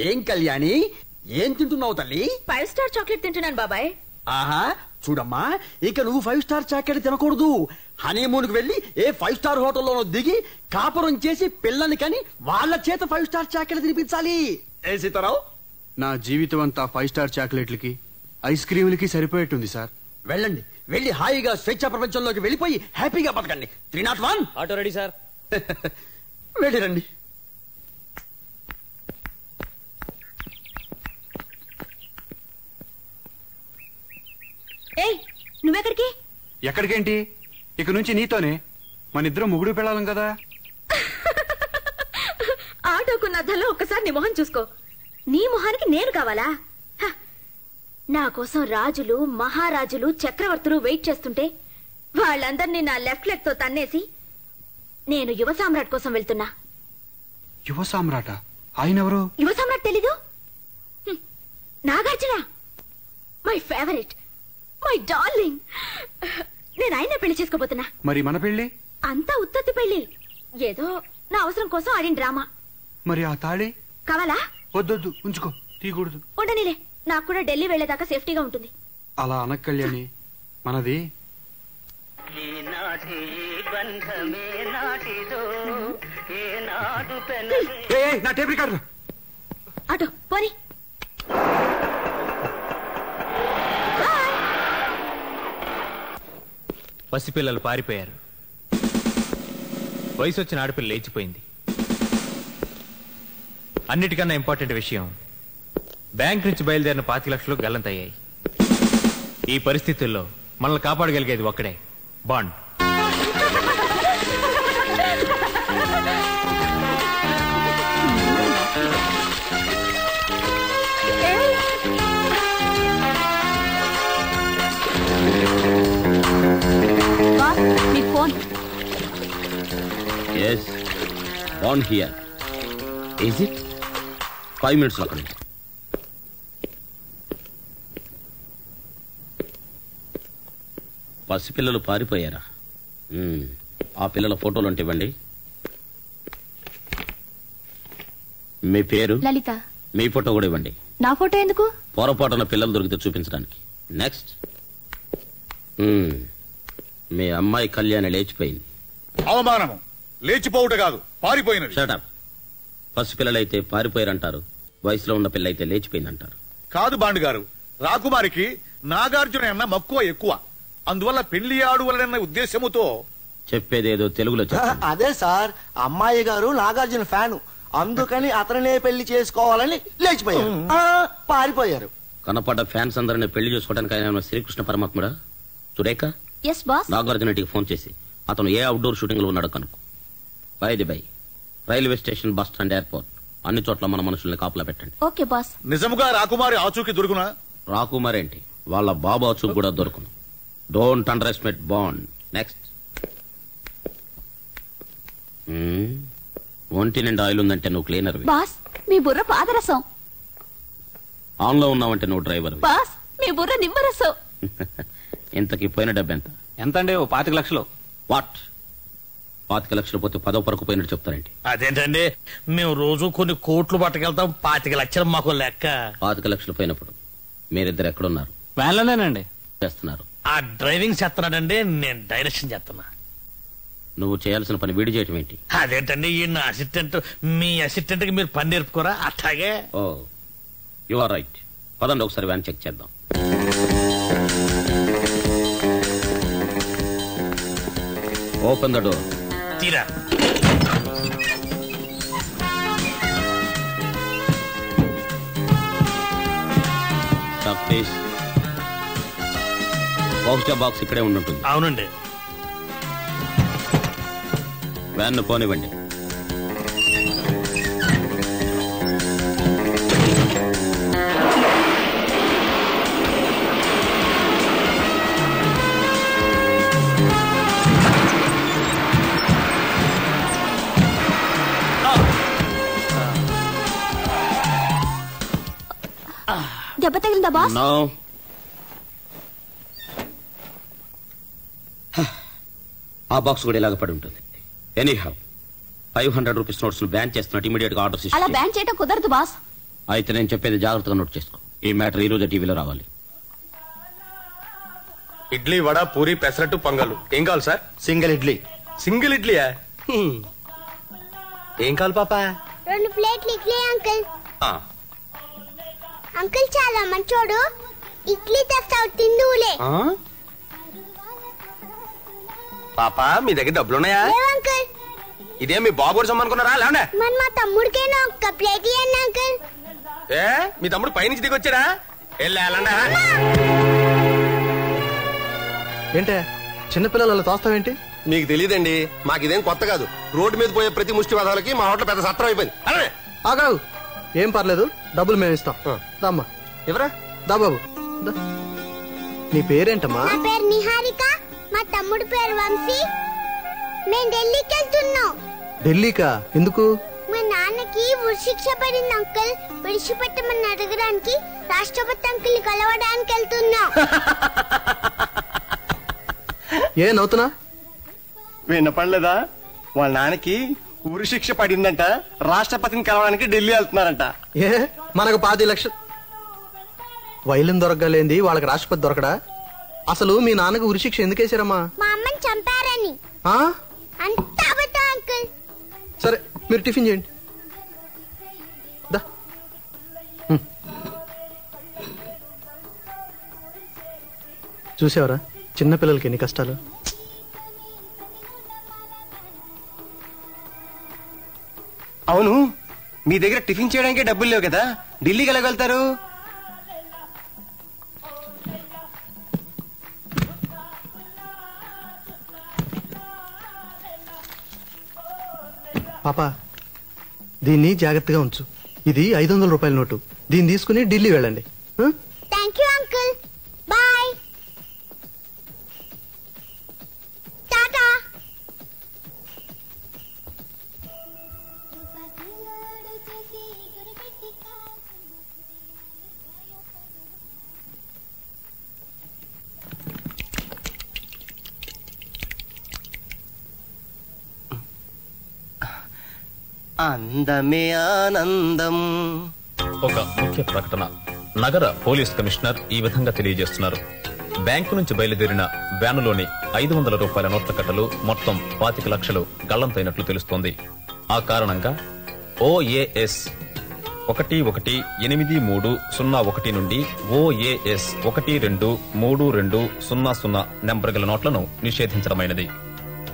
ఏం కళ్యాణి, ఏం తింటున్నావు తల్లి? 5 స్టార్ చాక్లెట్ తింటున్నాను బాబాయ్. ఆహా, చూడమ్మా, ఇక నువ్వు 5 స్టార్ చాక్లెట్ తినకూడదు. హనీమూన్ కు వెళ్లి ఏ 5 స్టార్ హోటల్లోనో దిగి కాపురం చేసి పిల్లని కని వాళ్ళ చేత 5 స్టార్ చాక్లెట్ తినిపించాలి. ఏ సీతారావు, నా జీవితం అంతా 5 స్టార్ చాక్లెట్లకి ఐస్ క్రీములకి సరిపోయేట్టుంది సార్. వెళ్ళండి, వెళ్ళి హాయిగా స్వేచ్ఛా ప్రపంచంలోకి వెళ్ళిపోయి హ్యాపీగా బతకండి. 301 ఆటో రెడీ సార్. వెళ్ళిరండి. ఏయ్, నువ్వెక్కడికి? ఎక్కడికేంటి, ఇక నుంచి నీతోనే. మన ఇద్దరం ముగుడు పెళ్ళాలం కదా. ఆటోకున్న అద్దంలో ఒక్కసారి నీ మొహం చూసుకో. నీ మొహానికి నేను కావాలా? హ, నా కోసం రాజులు, మహారాజులు, చక్రవర్తులు వెయిట్ చేస్తుంటే వాళ్ళందరినీ నా లెఫ్ట్ లెగ్ తో తన్నేసి నేను యువ సామ్రాట్ కోసం వెళ్తున్నా. యువ సామ్రాట? ఆయన ఎవరు? యువ సామ్రాట్ తెలీదు? Nagarjuna, my favourite, my darling. నేను ఆయనే పెళ్లి చేసుకోబోతున్నా. మరి మన పెళ్లి? అంతా ఉత్తత్తి పెళ్లి. ఏదో నా అవసరం కోసం ఆడిన డ్రామా. మరి ఆ తాళి కావాలా? వద్దొద్దు, ఉంచుకో, తీయకూడదు. ఉండనిలే, నాకు కూడా ఢిల్లీ వెళ్లేదాకా సేఫ్టీగా ఉంటుంది. అలా అనకు కళ్యాణి, మనది నా టేప్ రికార్డు. ఆటో పోనీ. పసిపిల్లలు పారిపోయారు. వయసు వచ్చిన ఆడపిల్ల లేచిపోయింది. అన్నిటికన్నా ఇంపార్టెంట్ విషయం, బ్యాంక్ నుంచి బయలుదేరిన 25 లక్షలు గల్లంతయ్యాయి. ఈ పరిస్థితుల్లో మనల్ని కాపాడగలిగేది ఒక్కడే, బాండ్. మీకు phone. Yes, on here. Is it? 5 minutes లో అక్కడ. పసిపిల్లలు పారిపోయారా? ఆ పిల్లల ఫోటోలు అంటే ఇవ్వండి. మీ పేరు? లలిత. మీ ఫోటో కూడా ఇవ్వండి. నా ఫోటో ఎందుకు? పొరపాటున పిల్లలు దొరికితే చూపించడానికి. నెక్స్ట్. మీ అమ్మాయి కళ్యాణి లేచిపోయింది. అవమానము లేచిపోవుట కాదు, పారిపోయినది. షటప్. పసిపిల్లలైతే పారిపోయారంటారు, వయసులో ఉన్న పిల్లైతే లేచిపోయిందంటారు. కాదు బాండు గారు, రాకుమారికి నాగార్జున అన్న మక్కువ ఎక్కువ, అందువల్ల పెళ్లి ఆడువలన్న ఉద్దేశముతో. చెప్పేదేదో తెలుగులో చెప్పండి. అదే సార్, అమ్మాయి గారు నాగార్జున ఫ్యాను, అందుకని అతనినే పెళ్లి చేసుకోవాలని లేచిపోయారు, పారిపోయారు. కనపడ్డ ఫ్యాన్స్ అందరిని పెళ్లి చేసుకోవడానికి ఆయన శ్రీకృష్ణ పరమాత్ముడా? Surekha, yes boss. నాగార్జునటికి ఫోన్ చేసి అతను ఏ అవుట్డోర్ షూటింగ్ లో ఉన్నాడో కనుక్కో. By railway station, bus stand, airport అన్ని చోట్ల మన మనుషుల్ని కాపలా పెట్టండి. Okay boss. నిజముగా రాకుమారి ఆచూకి దొరుకునా? రాకుమారి ఏంటి, వాళ్ళ బాబు ఆచూకి కూడా దొరుకును. Don't under estimate bond. Next. ఒంటి నిండా ఆయిల్ ఉందంటే నువ్వు క్లీనర్. బాస్, మీ బుర్ర పాదరసం. ఆన్ లో ఉన్నావంటే నువ్వు డ్రైవర్. బాస్, మీ బుర్ర నిమ్మరసం. ఇంతకి పోయిన డబ్బు ఎంత? ఎంతండి? 25 లక్షలు. వాట్? 25 లక్షలు పోతే 10వ పరకు పోయినట్టు చెప్తారేంటి? అదేంటండి, మేము రోజు కొన్ని కోట్లు పట్టుకెళ్తాం, 25 లక్షలు మాకు లెక్క. 25 లక్షలు పోయినప్పుడు మీరిద్దరు ఎక్కడున్నారు? వ్యాన్లోనేనండి. చేస్తున్నారు. ఆ డ్రైవింగ్ చేస్తున్నాడండి, నేను డైరెక్షన్ చేస్తున్నా. నువ్వు చేయాల్సిన పని వీడి చేయటం ఏంటి? అదేంటండి, ఈయన అసిస్టెంట్, మీ అసిస్టెంట్ కి మీరు పని నేర్పుకోరా? అట్లాగే. ఓ, యు ఆర్ రైట్. పదండి ఒకసారి వ్యాన్ చెక్ చేద్దాం. Open the door. తీరా. ప్లీజ్. బాక్స్ ఇక్కడే ఉండుంటుంది. అవునండి. వ్యాన్ పోనివ్వండి. దెబ్బ తగిలిందా బాస్? నో. ఆ బాక్స్ కూడా ఇలాగ పడి ఉంటుంది. ఎనీహౌ 500 రూపీస్ నోట్స్ బ్యాన్ చేస్తున్నట్టు ఇమీడియట్ గా ఆర్డర్స్ అలా బ్యాన్ చేయడం కుదరదు బాస్. అయితే నేను చెప్పేది జాగ్రత్తగా నోట్ చేసుకో. ఈ మ్యాటర్ ఈ రోజు టీవీలో రావాలి. ఇడ్లీ, వడ, పూరి, పెసరట్టు, పొంగల్. ఏం కావాలి సార్? సింగిల్ ఇడ్లీ. సింగిల్ ఇడ్లీయా? ఏం కావాలి పాపా? 2 ప్లేట్లు ఇడ్లీ అంకుల్. అంకుల్ చాలా మంచోడు, ఇడ్లీ తెస్తావు తిందువులే. పాపా, మీ దగ్గర డబ్బులున్నాయా? అంకుల్, ఇదే మీ బాబు కోసం అనుకున్నారా? లేవండి. మరి మా తమ్ముడికైనా ఒక్క ప్లేట్ ఇవ్వండి అంకుల్. ఏ, మీ తమ్ముడు పైనుంచి దిగి వచ్చాడా? వెళ్ళాలండా? ఏంటే చిన్నపిల్లలు అలా తోస్తావేంటి? మీకు తెలియదండి, మాకు ఇదేం కొత్త కాదు. రోడ్డు మీద పోయే ప్రతి ముష్టి వాదాలకి మా హోటల్ పెద్ద సత్రం అయిపోయింది. అరే ఆగావు, ఏం పర్లేదు, డబ్బులు మేము ఇస్తాం. దామ్మా. ఎవరా? దా బాబు. నీ పేరేంటమ్మా? నా పేరు నిహారిక, మా తమ్ముడు పేరు వంశీ. మేము ఢిల్లీకి వెళ్తున్నాం. ఢిల్లీకా? ఎందుకు? మా నాన్నకి ఉరిశిక్ష పడింది అంకుల్, విడిచిపెట్టమని అడగడానికి రాష్ట్రపతి అంకుల్ కలవడానికి వెళ్తున్నాం. ఏ నవ్వుతున్నా? వినపడలేదా? వాళ్ళ నాన్నకి ఉరి శిక్ష పడిందంట, రాష్ట్రపతిని కలవడానికి ఢిల్లీ వెళ్తున్నారంట. ఏ మనకు 10 లక్షలు వైలిన్ దొరకలేంది వాళ్ళకి రాష్ట్రపతి దొరకడా? అసలు మీ నాన్నకు ఉరిశిక్ష ఎందుకేసారమ్మా? మా అమ్మని చంపారని. అంతా అబద్ధం అంకుల్. సరే మీరు టిఫిన్ చేయండి. చూసావరా చిన్నపిల్లలకి ఎన్ని కష్టాలు. అవును, మీ దగ్గర టిఫిన్ చేయడానికి డబ్బులు లేవు కదా, ఢిల్లీకి ఎలా వెళ్తారు? పాపా, దీన్ని జాగ్రత్తగా ఉంచు. ఇది 500 రూపాయల నోటు. దీన్ని తీసుకుని ఢిల్లీ వెళ్ళండి. Thank you uncle. బాయ్. టాటా. అందమే ఆనందం. ఒక ముఖ్య ప్రకటన. నగర పోలీస్ కమిషనర్ ఈ విధంగా తెలియజేస్తున్నారు. బ్యాంకు నుంచి బయలుదేరిన వ్యానులోని 500 రూపాయల నోట్ల కట్టలు మొత్తం 25 లక్షలు గల్లంతైనట్లు తెలుస్తోంది. ఆ కారణంగా OAS 118301 నుండి OAS 123200 నెంబర్ గల నోట్లను నిషేధించడమైనది.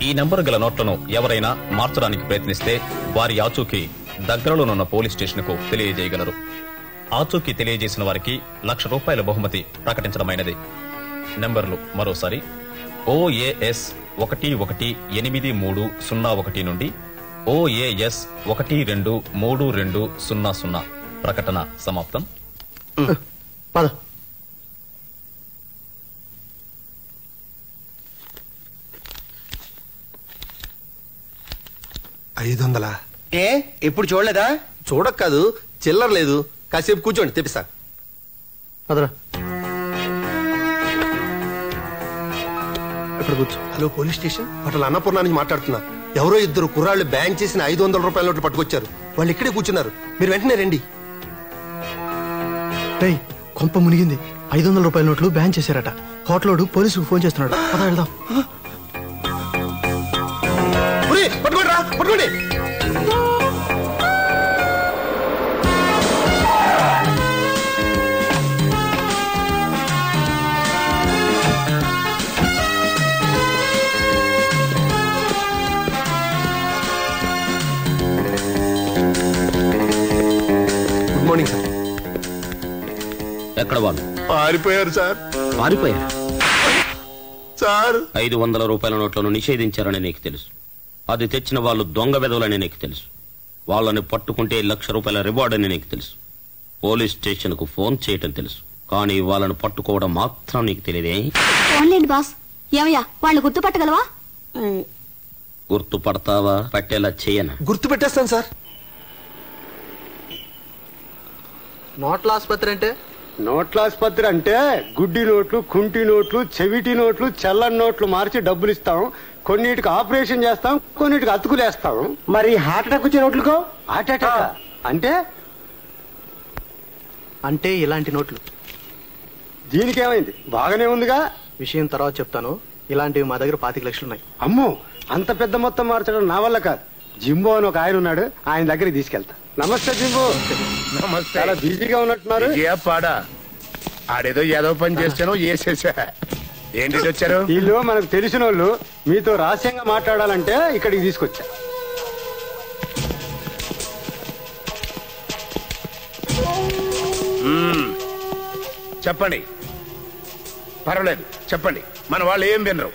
ఈ నెంబరు గల నోట్లను ఎవరైనా మార్చడానికి ప్రయత్నిస్తే వారి ఆచూకీ దగ్గరలోనున్న పోలీస్ స్టేషన్ కు తెలియజేయగలరు. ఆచూకీ తెలియజేసిన వారికి ₹1,00,000 బహుమతి ప్రకటించడమైనది. నెంబర్లు మరోసారి OAS 118301 నుండి OAS 123200. ప్రకటన సమాప్తం. పద. ఏ ఎప్పుడు చూడలేదా? చూడక్కదు, చిల్లర లేదు. కాసేపు కూర్చోండి, తెప్పిస్తా. పదరా. ఎక్కడ కూర్చో. Hello, police station. Hotel Annapurna నుంచి మాట్లాడుతున్నా. ఎవరో ఇద్దరు కుర్రాళ్ళు బ్యాన్ చేసిన 500 రూపాయల నోట్లు పట్టుకొచ్చారు. వాళ్ళు ఇక్కడే కూర్చున్నారు. మీరు వెంటనే రండి. కొంప మునిగింది. 500 రూపాయల నోట్లు బ్యాన్ చేశారట. హోటలోడు పోలీసుకు ఫోన్ చేస్తున్నాడు. పద వెళ్దాం. పట్టుకోండి రా, పట్టుకోండి. Good morning sir. ఎక్కడ వాళ్ళు? పారిపోయారు సార్. పారిపోయారు సార్. 500 రూపాయల నోట్లను నిషేధించారని నీకు తెలుసు. అది తెచ్చిన వాళ్ళు దొంగ వెధవులని నీకు తెలుసు. వాళ్ళని పట్టుకుంటే ₹1,00,000 రివార్డ్ అని నీకు తెలుసు. పోలీస్ స్టేషన్ కు ఫోన్ చేయటం తెలుసు. కానీ వాళ్ళని పట్టుకోవడం మాత్రం నీకు తెలియదే. ఫోన్లేండి బాస్. ఏమయ్యా, వాళ్ళు గుర్తుపట్టగలవా? గుర్తుపడతావా? పట్టేలా చేయనా? గుర్తు పెట్టేస్తాను సార్. నోట్ల ఆసుపత్రి అంటే? నోట్ల ఆసుపత్రి అంటే గుడ్డి నోట్లు, కుంటి నోట్లు, చెవిటి నోట్లు, చల్లని నోట్లు మార్చి డబ్బులు ఇస్తాం. కొన్నిటికి ఆపరేషన్ చేస్తాం, కొన్నిటికి అతుకులేస్తాం. మరి హార్ట్ అటాక్ వచ్చే నోట్లుకో హార్ట్ అటాక్ అంటే అంటే ఇలాంటి నోట్లు. దీనికేమైంది? బాగానే ఉందిగా. విషయం తర్వాత చెప్తాను. ఇలాంటివి మా దగ్గర 25 లక్షలు ఉన్నాయి. అమ్మో, అంత పెద్ద మొత్తం మార్చడం నా వల్ల కాదు. జింబో అని ఒక ఆయన ఉన్నాడు, ఆయన దగ్గరికి తీసుకెళ్తా. నమస్తే జింబో. నమస్తే. చాలా బిజీగా ఉన్నట్టున్నారు. పాడా ఆడేదో ఏదో పని చేస్తానో చేసేసా. ఏంటి వచ్చారు? వీళ్ళు మనకు తెలిసిన వాళ్ళు. మీతో రహస్యంగా మాట్లాడాలంటే ఇక్కడికి తీసుకొచ్చా. చెప్పండి. పర్వాలేదు, చెప్పండి. మన వాళ్ళు ఏం వినరు.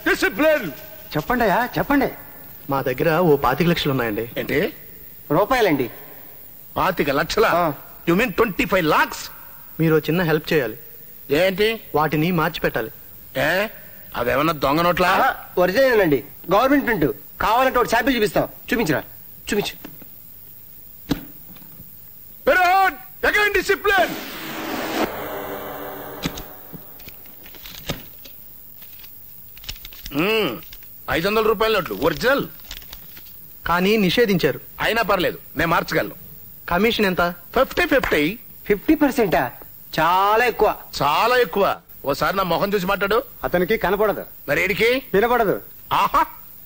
డిసిప్లిన్. చెప్పండి అయ్యా, చెప్పండి. మా దగ్గర ఓ 25 లక్షలు ఉన్నాయండి. ఏంటి? రూపాయలండి. 25 లక్షల? You mean 25 lakhs? మీరు చిన్న హెల్ప్ చేయాలి. ఏంటి? వాటిని మార్చి పెట్టాలి. అవేమన్నా దొంగ నోట్లా? ఒరిజినల్ అండి, గవర్నమెంట్ ప్రింట్. కావాలంటే ఒకటి శాంపిల్ చూపిస్తాం. చూపించరా? చూపించు. డిసిప్లిన్. ₹500 నోట్లు ఒరిజినల్, కానీ నిషేధించారు. అయినా పర్లేదు, నేను మార్చగలను. కమిషన్ ఎంత? 50-50. 50%? చాలా ఎక్కువ. చాలా ఎక్కువ. ఓసారి నా మొహం చూసి మాట్లాడు. అతనికి కనపడదు. మరి ఏడికి వినపడదు. ఆహా,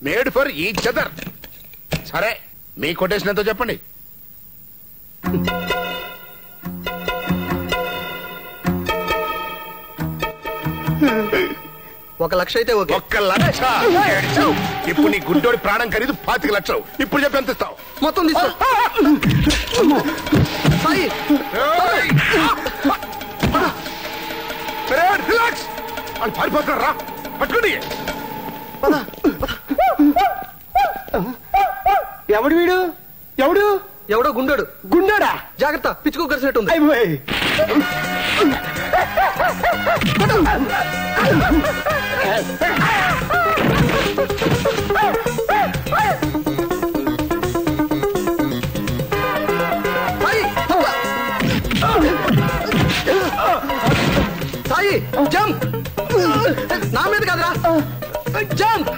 మేడ్ ఫర్ ఈచ్ అదర్. సరే, మీ కొటేషన్ ఎంతో చెప్పండి. ₹1,00,000 అయితే ఓకే. ₹1,00,000? ఇప్పుడు నీ గుడ్డోడి ప్రాణం ఖరీదు 25 లక్షలు. ఇప్పుడు చెప్పి ఎంత ఇస్తావు? మొత్తం తీసుకో. రిలాక్స్. వాళ్ళు పారిపోతారు. రా, పట్టుకోండి. ఎవడు వీడు? ఎవడో గుండాడు. గుండాడా? జాగ్రత్త, పిచ్చుకో కలిసినట్టుంది. సాయి, జంప్. నా మీద కాదురా, జంప్.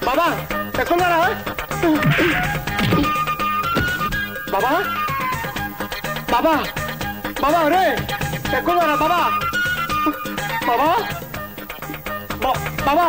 బాబా ఎక్కడున్నారా? బాబా బాబా బాబా రే ఎక్కువ బాబా బాబా బాబా బాబా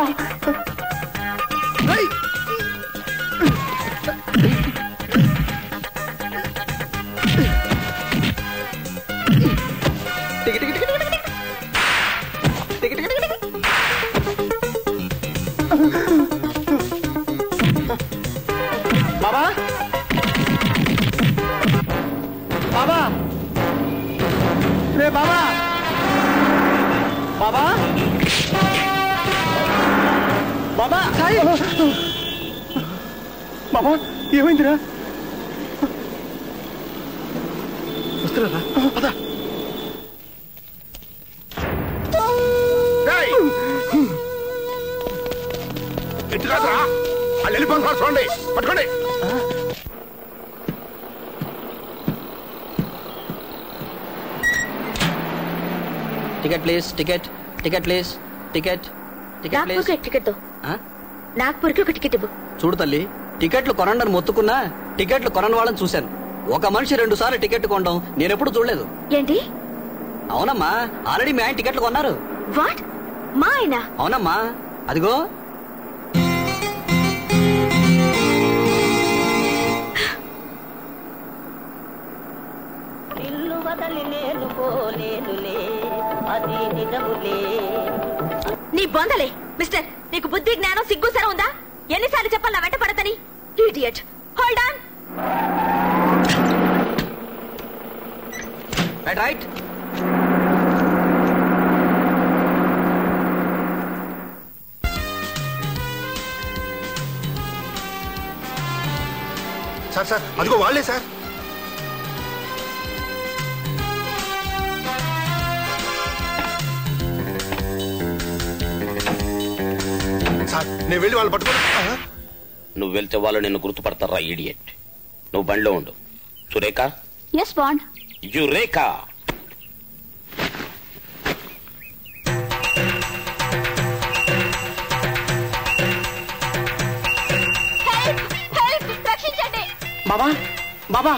బాబా రే బాబా బాబా బాబా బాబా ఏమైందిరా వస్తున్నారా అదా ఎట్టు కాదురా వాళ్ళు వెళ్ళిపోతున్నారు చూడండి పట్టుకోండి ticket please ticket ticket please ticket ticket please ticket నాగ్పూర్కి ఒక టికెట్ ఇవ్వు. చూడు తల్లి టికెట్లు కొనండి మొత్తుకున్నా టికెట్లు కొనని వాళ్ళని చూశాను. ఒక మనిషి 2 సార్లు టికెట్ కొనడం నేనెప్పుడు చూడలేదు. ఏంటి? అవునమ్మా, ఆల్రెడీ మీ ఆయన టికెట్లు కొన్నారు. వాట్? మా ఆయన? అవునమ్మా, అదిగో. ఇల్లు వదలి నేను పోలేనులే, అది నిజములే. నీ బొందలే మిస్టర్, నీకు బుద్ధి జ్ఞానం సిగ్గు సర ఉందా? ఎన్నిసార్లు చెప్పాలి నా వెంట పడతని? Idiot. Hold on. Right. Sir sir అదిగో వాళ్ళే సార్. సార్ నేను వెళ్ళి వాళ్ళు పట్టుకో. నువ్వు వెళ్తే వాళ్ళు నిన్ను గుర్తుపడతారా ఇడియట్. నువ్వు బండిలో ఉండు. సురేఖ. Yes Bond. యురేఖ. రక్షించండి. బాబా బాబా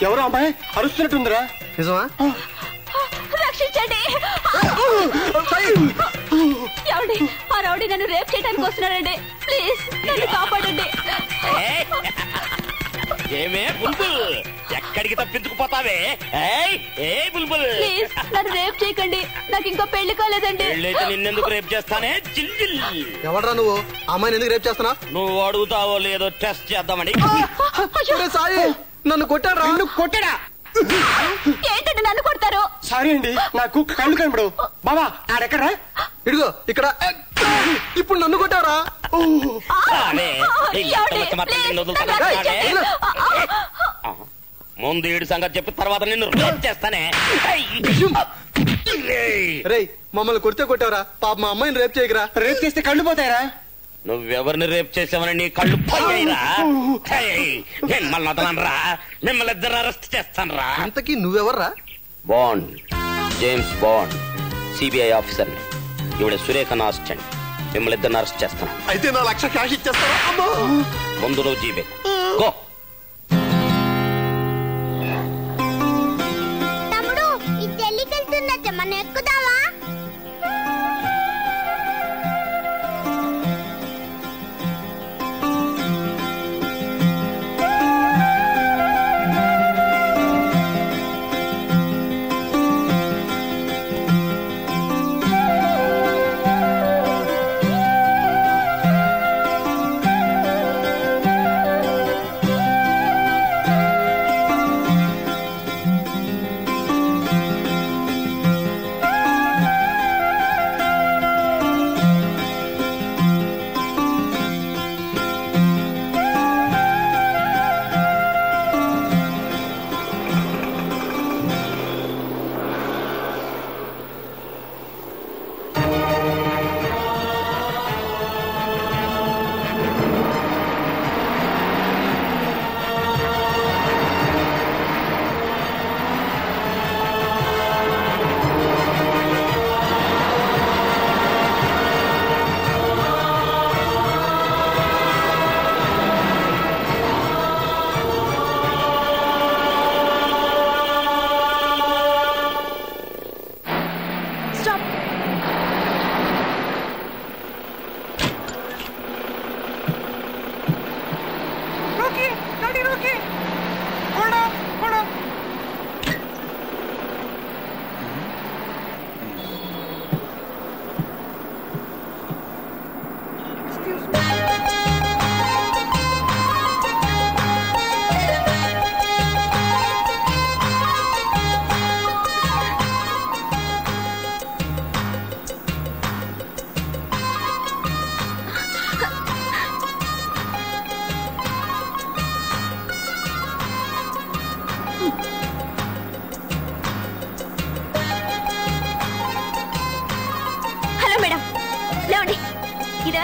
ఎవరో అమ్మాయి అరుస్తున్నట్టుందిరా. నిజమా? రక్షించండి. ఎవడి ఆ రౌడీ నన్ను రేప్ చేయడానికి వస్తున్నాడండి. ప్లీజ్ నన్ను కాపాడండి. ఏమే బుల్బుల్, ఎక్కడికి తప్పించుకుపోతావే? బుల్బుల్ ప్లీజ్ నన్ను రేప్ చేయకండి. నాకు ఇంకా పెళ్లి కాలేదండి. పెళ్ళైతే నిన్నెందుకు రేప్ చేస్తానే? జిల్. ఎవడ్రా నువ్వు? అమ్మాయిని ఎందుకు రేప్ చేస్తున్నా? నువ్వు అడుగుతావో లేదో టెస్ట్ చేద్దామని. సాయి నన్ను కొట్టారా? నిన్ను కొట్టాడా? ఏంటండి నన్ను కొడతారు? సారీ అండి, నాకు కళ్ళు కనబడు. బాబా ఆడెక్కడా? ఇదిగో ఇక్కడ. ఇప్పుడు నన్ను కొట్టారా? ముందు ఏడు సంగతి చెప్పి తర్వాత నిన్ను రేప్ చేస్తానే. రేయ్ మమ్మల్ని కొడితే కొట్టారా? పాప మా అమ్మాయిని రేప్ చేయకరా. రేప్ చేస్తే కళ్ళు పోతాయరా? నువ్వెవరిని రేప్ చేసావని నీ కళ్ళు పోయాయిరా. మిమ్మల్ని వదలనరా, మిమ్మల్ని ఇద్దరు అరెస్ట్ చేస్తానరా. అంతకీ నువ్వెవర్రా? Bond, James Bond, CBI officer. ఇవిడ సురేఖ నా అసిస్టెంట్. మిమ్మల్ని ఇద్దరు అరెస్ట్ చేస్తాను. అయితే నా 1,00,000 క్యాష్ ఇచ్చేస్తారా? ముందు నువ్వు జీబే గో. తమ్ముడు ఇది ఢిల్లీకెళ్తున్నట్టే, మనం ఎక్కుదామా?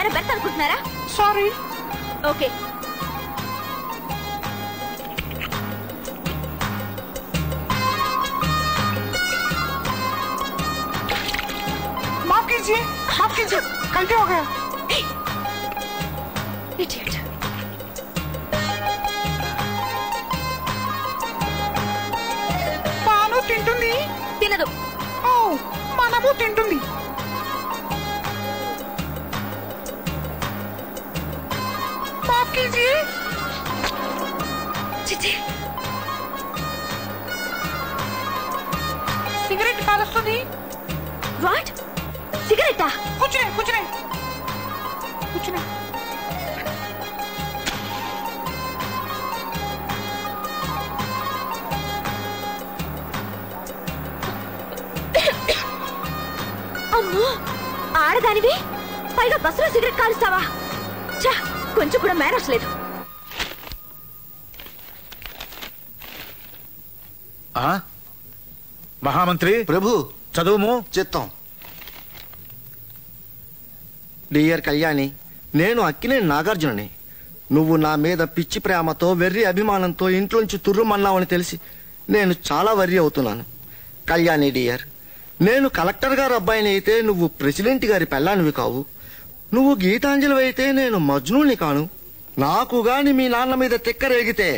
వేరే బెర్త్ అనుకుంటున్నారా? సారీ. ఓకే. माफ कीजिए, माफ कीजिए, गलती हो गया. Idiot. పాను తింటుంది. తినదు. ఓ, మనము తింటుంది. माफ कीजिए. చిచి. సిగరెట్ కాలుస్తుంది. వాట్? సిగరెట్టా? कुछ नहीं, कुछ नहीं, कुछ नहीं. అమ్మో, ఆడదానివి పైగా బస్సులో సిగరెట్ కాలుస్తావా? ఛా, కొంచెం కూడా మేనర్స్ లేదు. మహామంత్రి ప్రభు చదువుము. చిత్తం. డియర్ కళ్యాణి, నేను అక్కినేని నాగార్జునని. నువ్వు నా మీద పిచ్చి ప్రేమతో వెర్రి అభిమానంతో ఇంట్లోంచి తుర్రుమన్నావని తెలిసి నేను చాలా వర్రీ అవుతున్నాను. కళ్యాణి డియర్, నేను కలెక్టర్ గారి అబ్బాయిని అయితే నువ్వు ప్రెసిడెంట్ గారి పెళ్ళానివి కావు. నువ్వు గీతాంజలి అయితే నేను మజ్నూని కాను. నాకు గాని మీ నాన్న మీద తిక్కరేగితే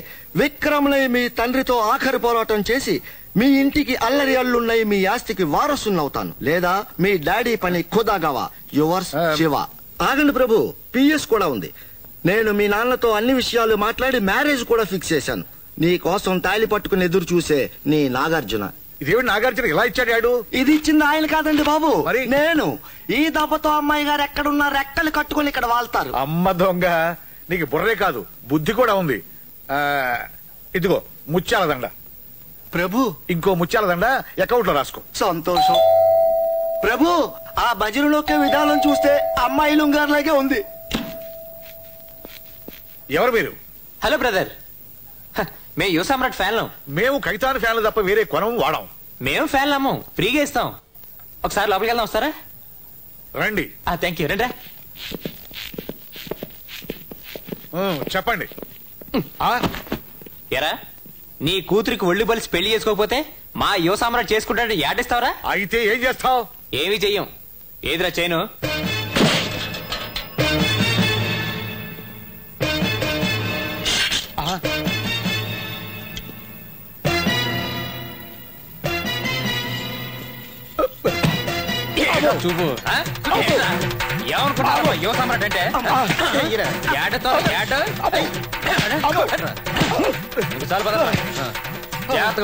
విక్రములై మీ తండ్రితో ఆఖరి పోరాటం చేసి మీ ఇంటికి అల్లరి అల్లున్నై మీ ఆస్తికి వారసున్నవుతాను. లేదా మీ డాడీ పని ఖుదాగవా. యువర్స్ శివ. ఆగండి ప్రభు, పిఎస్ కూడా ఉంది. నేను మీ నాన్నతో అన్ని విషయాలు మాట్లాడి మ్యారేజ్ కూడా ఫిక్స్ చేశాను. నీ కోసం తాళి పట్టుకుని ఎదురు చూసే నీ నాగార్జున. ఇదేమి నాగార్జున ఇలా ఇచ్చాడు? ఇది ఇచ్చింది ఆయన కాదండి బాబు, నేను. ఈ దెబ్బతో అమ్మాయి గారు ఎక్కడున్నా రెక్కలు కట్టుకుని ఇక్కడ వాళ్తారు. అమ్మ దొంగ, నీకు బుర్రే కాదు బుద్ధి కూడా ఉంది. ఇదిగో ముత్యాల దండ. ప్రభు, ఇంకో ముత్యాల దండ అకౌంట్ లో రాసుకో. సంతోషం ప్రభు. ఆ భజనలోకే విధానం చూస్తే అమ్మాయి లుంగారులాగే ఉంది. ఎవరు మీరు? హలో బ్రదర్, మేము యువ సామ్రాట్ ఫ్యాన్లం. మేము కైతాన్ ఫ్యాన్లు తప్ప వేరే కొనం వాడాం. మేము ఫ్యాన్లము, ఫ్రీగా ఇస్తాం. ఒకసారి లోపలికి వెళ్దాం, వస్తారా? రండి. Thank you. రండి. చెప్పండి. ఎరా, నీ కూతురికి ఒళ్ళు బలిసి పెళ్లి చేసుకోకపోతే మా యువ సామ్రాట్ చేసుకుంటాడని యాడిస్తావరా? అయితే ఏం చేస్తావు? ఏమి చెయ్యం. ఏదిరా చేయను? చూపు. ఏమనుకుంటున్నావు యువ సామ్రాట్ అంటే? జాగ్రత్తగా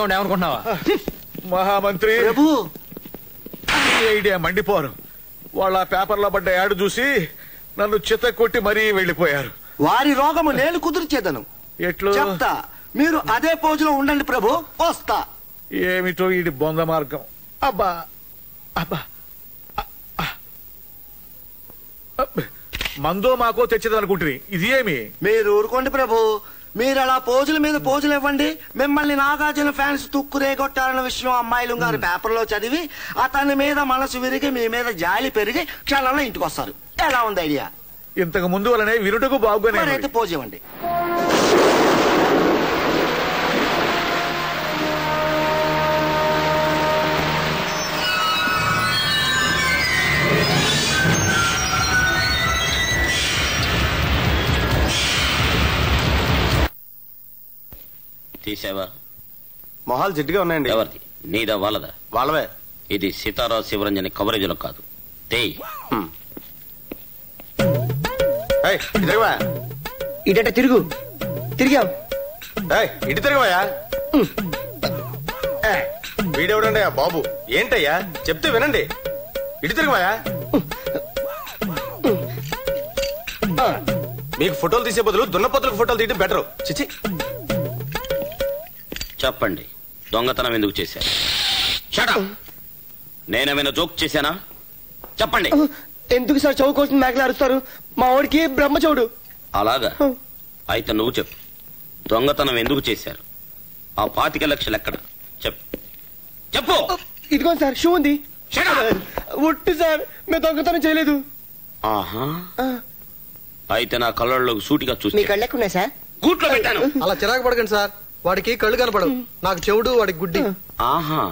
ఉండి ఏమనుకుంటున్నావా? మహామంత్రి ప్రభు, ఐడియా మండిపోరు. వాళ్ళ పేపర్లో పడ్డ యాడ్ చూసి నన్ను చిత్త కొట్టి మరీ వెళ్లిపోయారు. వారి రోగము నేను కుదిర్చేదను. ఎట్లు చెప్తా, మీరు అదే పోజులో ఉండండి ప్రభు. వస్తా. ఏమిటో ఇది బొంద మార్గం. అబ్బా అబ్బా, మందో మాకో తెచ్చేదనుకుంటుంది. ఇది ఏమి? మీరు ఊరుకోండి ప్రభు. మీరు అలా పోజుల మీద పోజులు ఇవ్వండి. మిమ్మల్ని నాగార్జున ఫ్యాన్స్ తుక్కురేగొట్టారన్న విషయం అమ్మాయిలు గారు పేపర్లో చదివి అతని మీద మనసు విరిగి మీ మీద జాలి పెరిగి క్షణంలో ఇంటికి వస్తారు. ఎలా ఉంది ఐడియా? ఇంతకు ముందు వలనే వినుటకు బాగుగానే. అయితే పోజు ఇవ్వండి. తీసావా? మొహాలు జిడ్డుగా ఉన్నాయండి. ఎవరిది? నీదా వాళ్ళదా? వాళ్ళవే. ఇది సితారా శివరంజని కవరేజ్ లో కాదు. ఇట తిరుగు. తిరిగావు. ఇటు తిరగవయ్యా. వీడెవడండి బాబు? ఏంటయ్యా చెప్తే వినండి. ఇటు తిరగవయ్యా. మీకు ఫోటోలు తీసే బదులు దున్నపోతులకు ఫోటోలు తీయడం బెటర్. చిచి. చెప్పండి, దొంగతనం ఎందుకు చేశారు? నేనేమైనా జోక్ చేశానా? చెప్పండి. ఎందుకు సార్ చౌ కోసం మేకలు అరుస్తారు? మా వాడికి బ్రహ్మచౌడు. అలాగా? అయితే నువ్వు చెప్పు, దొంగతనం ఎందుకు చేశారు? ఆ 25 లక్షలు ఎక్కడ? చెప్పు చెప్పు. ఇదిగోండి సార్, షూ ఉంది. ఒట్టు సార్, మేము దొంగతనం చేయలేదు. ఆహా, అయితే నా కళ్ళలోకి సూటిగా మీ చూసి కళ్ళెక్కున్నాయి సార్. గూట్లో పెట్టాను. అలా చిరాకు పడకండి సార్, వాడికి కళ్ళు కనపడవు, నాకు చెవుడు, వాడికి గుడ్డి. ఆహా,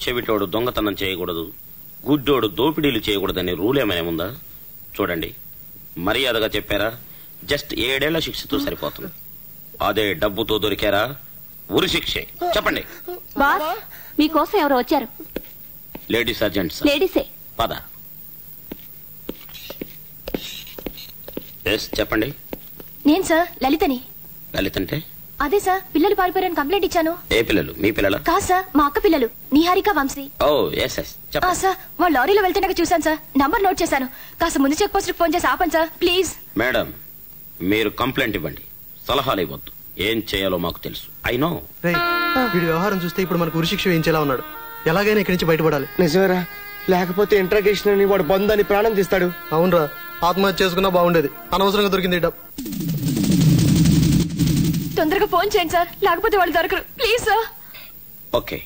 చెవిటోడు దొంగతనం చేయకూడదు, గుడ్డోడు దోపిడీలు చేయకూడదనే రూల్ ఏమైనా ఉందా? చూడండి, మర్యాదగా చెప్పారా జస్ట్ 7 ఏళ్ల శిక్షతో సరిపోతుంది. అదే డబ్బుతో దొరికారా ఉరి శిక్షే. చెప్పండి. బాస్ మీకోసం ఎవరో వచ్చారు. లేడీస్ అర్జెంట్స్. లేడీసే. పద. ఎస్ చెప్పండి. నేను సార్ లలితని. లలిత అంటే? అదే సార్, పిల్లలు పారిపోయారని కంప్లైంట్ ఇచ్చాను. ఏ పిల్లలు? మీ పిల్లల? కాదు సార్, మా అక్క పిల్లలు నిహారిక, వంశీ. ఓ ఎస్ ఎస్ చెప్పండి. సార్ వాళ్ళు లారీలో వెళ్తుండగా చూశాను సార్, నంబర్ నోట్ చేశాను. కాస్త ముందు చెక్ పోస్ట్ ఫోన్ చేసి ఆపండి సార్ ప్లీజ్. మేడం మీరు కంప్లైంట్ ఇవ్వండి, సలహాలు ఇవ్వద్దు. ఏం చేయాలో మాకు తెలుసు. I know. వీడి వ్యవహారం చూస్తే ఇప్పుడు మనకు ఉరిశిక్ష వేయించేలా ఉన్నాడు. ఎలాగైనా ఇక్కడి నుంచి బయటపడాలి. నిజమేరా, లేకపోతే ఇంట్రాగేషన్ అని వాడు బంధాన్ని ప్రాణం తీస్తాడు. అవునరా, ఆత్మహత్య చేసుకున్నా బాగుండేది, అనవసరంగా దొరికింది డబ్బు. తొందరగా ఫోన్ చేయండి సార్, లేకపోతే వాళ్ళు దొరకరు ప్లీజ్ సార్. ఓకే.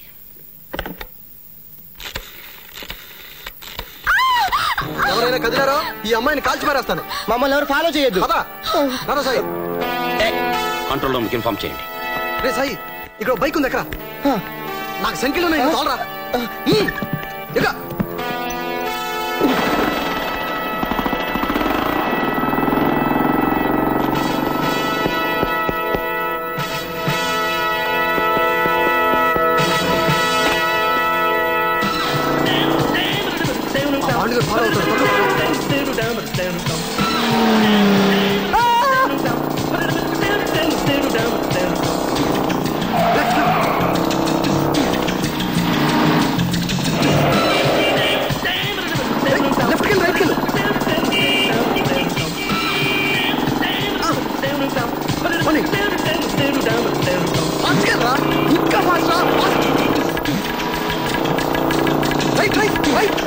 ఎవరైనా కదిలారో ఈ అమ్మాయిని కాల్చి మారేస్తాను. మమ్మల్ని ఎవరు ఫాలో చేయొద్దు. సాయి, కంట్రోల్ రూమ్ కి ఇన్ఫార్మ్ చేయండి. రే సాయి, ఇక్కడ బైక్ ఉంది ఎక్కడ? నాకు సంఖ్యలో ఉన్నాయి, తోలరా. ఇక ఫాలో అవుతాడు. ఇంకా ఫాస్ట్ రైట్ రైట్ రైట్.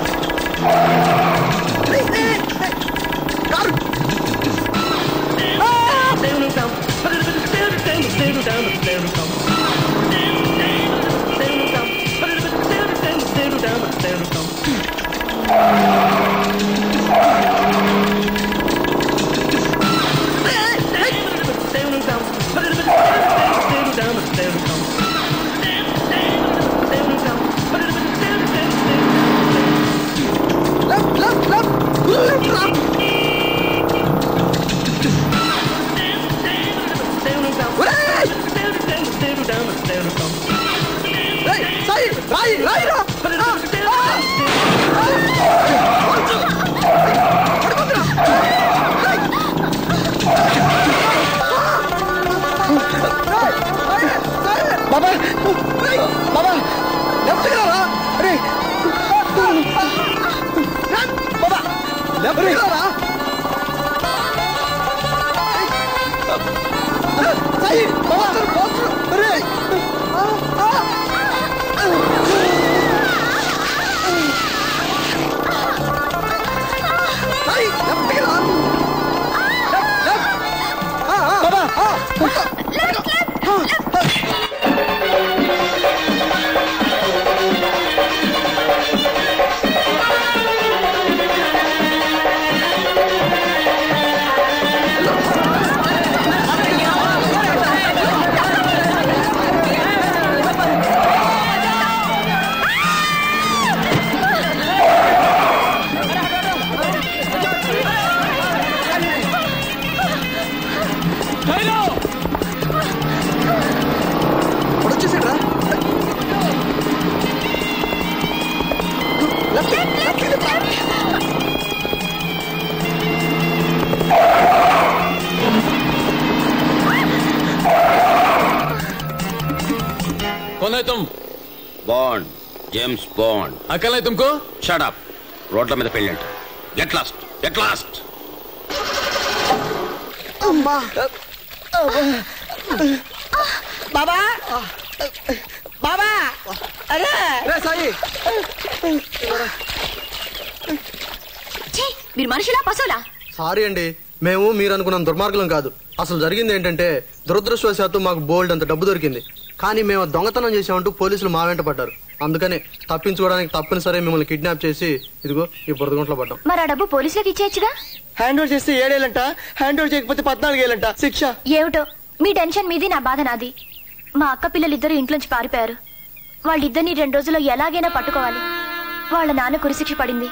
బాబా బాబా లెఫ్ట్ రా. అరే బాబా లెఫ్ట్ రా. సాయి బాబా అరే సాయి లెఫ్ట్ రా. బాబా कौन है तुम? Bond, James Bond. अकेला है तुमको? Shut up. రోడ్ల మీద పెళ్ళంట. Get lost, get lost. అమ్మా బాబా బాబా అరే రే సాయి. మీరు మనుషులా పశువులా? సారీ అండి, మేము మీరు అనుకున్న దుర్మార్గులం కాదు. అసలు జరిగింది ఏంటంటే దురదృష్టవశాత్తు మాకు బోల్డ్ అంత డబ్బు దొరికింది, కానీ మేము దొంగతనం చేసామంటూ పోలీసులు మా వెంట పడ్డారు. అందుకని తప్పించుకోవడానికి తప్పనిసరి మిమ్మల్ని కిడ్నాప్ చేసి ఇదిగో ఈ బురదగుంట్లో పడ్డాం. మరి ఆ డబ్బు పోలీసులకు ఇచ్చేయచ్చుగా. హ్యాండ్ ఓవర్ చేస్తే 7 ఏళ్ళంట, హ్యాండ్ ఓవర్ చేయకపోతే 14 ఏళ్ళంట శిక్ష. ఏమిటో మీ టెన్షన్ మీది, నా బాధ నాది. మా అక్క పిల్లలిద్దరూ ఇంట్లోంచి పారిపోయారు. వాళ్ళిద్దరిని 2 రోజుల్లో ఎలాగైనా పట్టుకోవాలి. వాళ్ళ నాన్న కురిశిక్ష పడింది.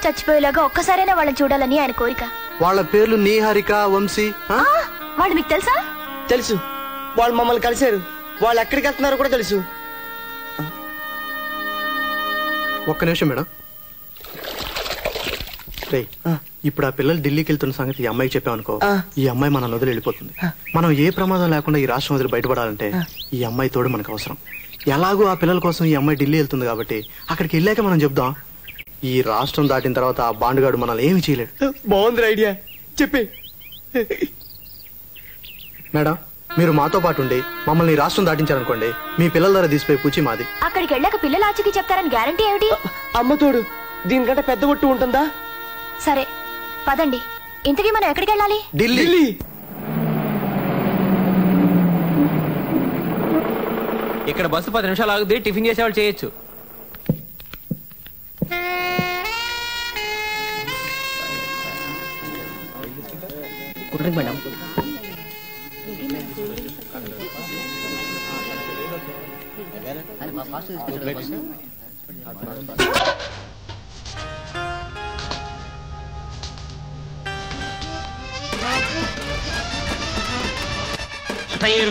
చచ్చిపోయేలాగా ఒక్కసారైనా వాళ్ళని చూడాలని ఆయన కోరిక. వాళ్ళ పేర్లు నీహారిక, వంశీ. వాళ్ళు మీకు తెలుసా? తెలుసు. వాళ్ళు మమ్మల్ని కలిశారు. వాళ్ళు ఎక్కడికి వెళ్తున్నారో కూడా తెలుసు. ఒక్క నిమిషం మేడం. ఇప్పుడు ఆ పిల్లలు ఢిల్లీకి వెళ్తున్న సంగతి ఈ అమ్మాయికి చెప్పామనుకో, ఈ అమ్మాయి మనల్ని వదిలి వెళ్ళిపోతుంది. మనం ఏ ప్రమాదం లేకుండా ఈ రాష్ట్రం వదిలి బయటపడాలంటే ఈ అమ్మాయి తోడు మనకు అవసరం. ఎలాగో ఆ పిల్లల కోసం ఈ అమ్మాయి ఢిల్లీ వెళ్తుంది కాబట్టి అక్కడికి వెళ్ళాక మనం చెప్దాం. ఈ రాష్ట్రం దాటిన తర్వాత ఆ బాండుగాడు మనల్ని ఏమి చేయలేడు. బాగుంది ఐడియా, చెప్పి. మేడం, మీరు మాతో పాటు ఉండి మమ్మల్ని రాష్ట్రం దాటించారనుకోండి, మీ పిల్లల ద్వారా తీసిపోయి పూచి మాది. అక్కడికి వెళ్ళాక పిల్లల ఆచూకీ చెప్తారని గ్యారంటీ ఏమిటి? అమ్మ తోడు. దీనికంటే పెద్ద ఒట్టు ఉంటుందా? సరే పదండి. ఇంతకీ మనం ఎక్కడికి వెళ్ళాలి? ఢిల్లీ. ఇక్కడ బస్సు 10 నిమిషాలు ఆగుద్ది. టిఫిన్ చేసేవాళ్ళు చేయొచ్చు. మేడం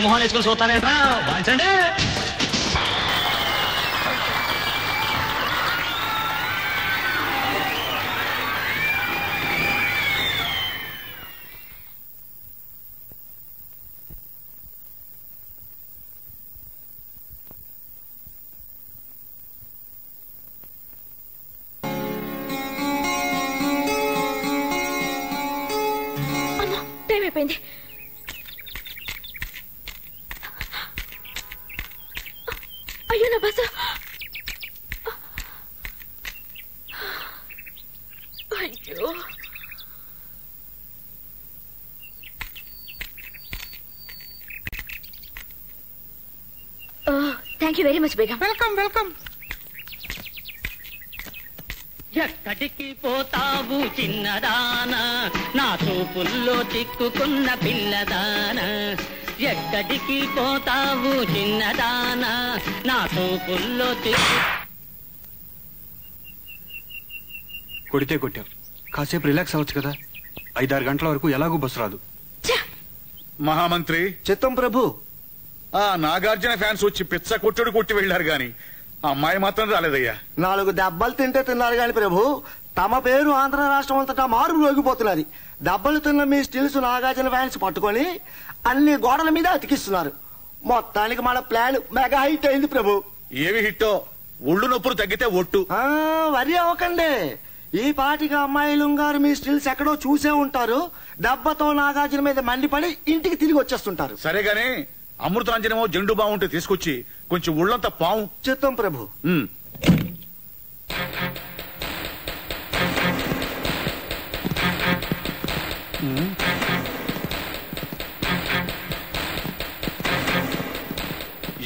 మొహన్ వేసుకుని చూస్తానేట్రా వాంచండి. అమ్మా, టైం అయిపోయింది. అయ్యో నా బస్సు. అయ్యో thank you very much Begum. Welcome welcome. ఎక్కడికి పోతావు చిన్నదానా, నా చూపుల్లో చిక్కుకున్న పిల్లదానా. ఎక్కడికి పోతావు చిన్నదానా, నా చూపుల్లో కొడితే కొట్టావు, కాసేపు రిలాక్స్ అవ్వచ్చు కదా. 5-6 గంటల వరకు ఎలాగూ బస్సు రాదు. మహామంత్రి చిత్తం ప్రభు. ఆ నాగార్జున ఫ్యాన్స్ వచ్చి పిచ్చ కొట్టుడు కొట్టి వెళ్లారు గాని అమ్మాయి మాత్రం రాలేదయ్యా. 4 దెబ్బలు తింటే తిన్నారు గాని ప్రభు, తమ పేరు ఆంధ్ర రాష్ట్రం అంతటా మారు రోగిపోతున్నది. దెబ్బలు తిన్న మీ స్టిల్స్ నాగార్జున ఫ్యాన్స్ పట్టుకొని అన్ని గోడల మీద అతికిస్తున్నారు. మొత్తానికి మన ప్లాన్ మెగా హిట్ అయింది ప్రభు. ఏవి హిట్టో, ఒళ్ళు నొప్పులు తగ్గితే ఒట్టు. వరి అవ్వకండి. ఈ పాటిగా అమ్మాయిలు గారు మీ స్టిల్స్ ఎక్కడో చూసే ఉంటారు. దెబ్బతో నాగార్జున మీద మండిపడి ఇంటికి తిరిగి వచ్చేస్తుంటారు. సరేగాని అమృతాంజనమో జెండు బాగుంటే తీసుకొచ్చి కొంచెం ఒళ్ళంతా పాము. చిత్తం ప్రభు.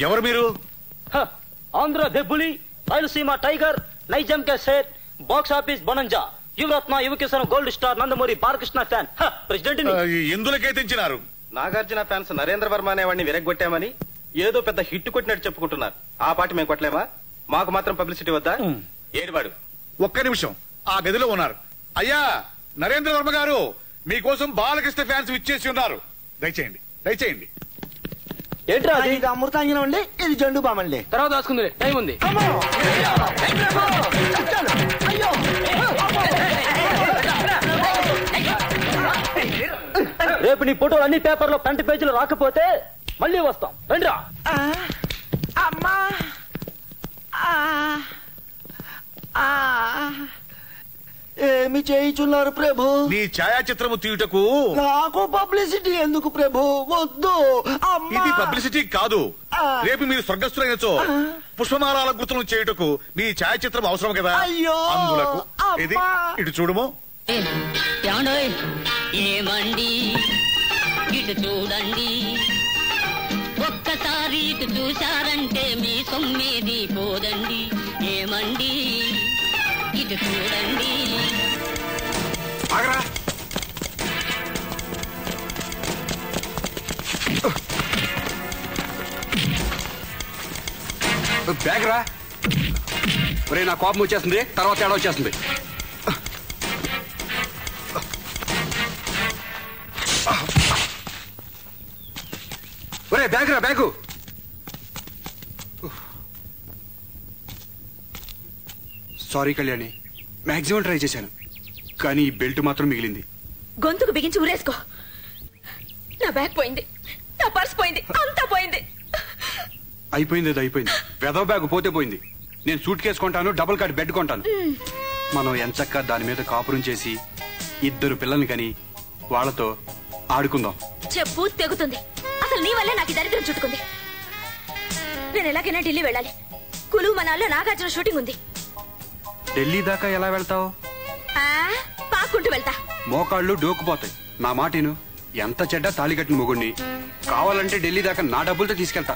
ఎవరు మీరు? ఆంధ్ర దెబ్బులి, రాయలసీమ టైగర్, నైజాం కే సేట్, బాక్స్ ఆఫీస్ బొనంజా, యువరత్న యువకేశరం gold star Nandamuri Balakrishna fan president. ఎందులకే తెంచినారు? నాగార్జున ఫ్యాన్స్ నరేంద్ర వర్మ అనేవాడిని విరగొట్టామని ఏదో పెద్ద హిట్ కొట్టినట్టు చెప్పుకుంటున్నారు. ఆ పాటి మేము కొట్టలేమా? మాకు మాత్రం పబ్లిసిటీ వద్దా? ఏడివాడు. ఒక్క నిమిషం, ఆ గదిలో ఉన్నారు. అయ్యా నరేంద్ర వర్మ గారు, మీకోసం బాలకృష్ణ ఫ్యాన్స్ విచ్చేసి ఉన్నారు. దయచేయండి దయచేయండి. ఏంట్రా ఇది? అమృతాంజనం అండి, ఇది జెండు బామ్ అండి. తర్వాత రాసుకుంది, టైం ఉంది. రేపు నీ ఫోటోలు అన్ని పేపర్లో ఫ్రంట్ పేజీలో రాకపోతే మళ్ళీ వస్తాం. రండిరా. అమ్మా ఏమి చేయించున్నారు ప్రభు? నీ ఛాయాచిత్రము తీయుటకు నాకు పబ్లిసిటీ ఎందుకు ప్రభు? వద్దు. ఇది పబ్లిసిటీ కాదు. రేపు మీరు స్వర్గస్థులైనచో పుష్పమాలాల గుర్తులను చేయుటకు మీ ఛాయాచిత్రం అవసరం కదా. అందులకు ఇది ఇటు చూడము. ఏమండి ఇటు చూడండి, ఒక్కసారి మరి ఇటు చూశారంటే మీ సొమ్మేది పోదండి. ఏమండి ఇటు చూడండి. బ్యాగ్ రా. ఒరే నా కోపం వచ్చేస్తుంది, తర్వాత తేడా వచ్చేస్తుంది. ఒరే బ్యాగ్ రా, bag. Sorry Kalyani, maximum try చేశాను, కానీ ఈ బెల్ట్ మాత్రం మిగిలింది. గొంతుకు బిగించి ఊరేసుకో. నా బ్యాగ్ పోయింది, నా పర్స్ పోయింది, అంతా పోయింది. అయిపోయింది, అది అయిపోయింది. వెదవ బ్యాగ్ పోతే పోయింది. నేను సూట్ కేసు కొంటాను, డబుల్ కార్డ్ బెడ్ కొంటాను. మనం ఎంచక్కా దాని మీద కాపురం చేసి 2 పిల్లల్ని కని వాళ్ళతో ఆడుకుందాం. చెప్పు తెగుతుంది. అసలు నీ వల్లే నాకు ఈ దరిద్రం చుట్టుకుంది. నేను ఎలాగైనా ఢిల్లీ వెళ్ళాలి. కులు మనాల్లో నాగార్జున షూటింగ్ ఉంది. ఢిల్లీ దాకా ఎలా వెళ్తావు? పాక్కుంటూ వెళ్తా. మోకాళ్ళు డోకుపోతాయి. నా మాటను. ఎంత చెడ్డ తాళి కట్టిన మొగుడిని. కావాలంటే ఢిల్లీ దాకా నా డబ్బులతో తీసుకెళ్తా.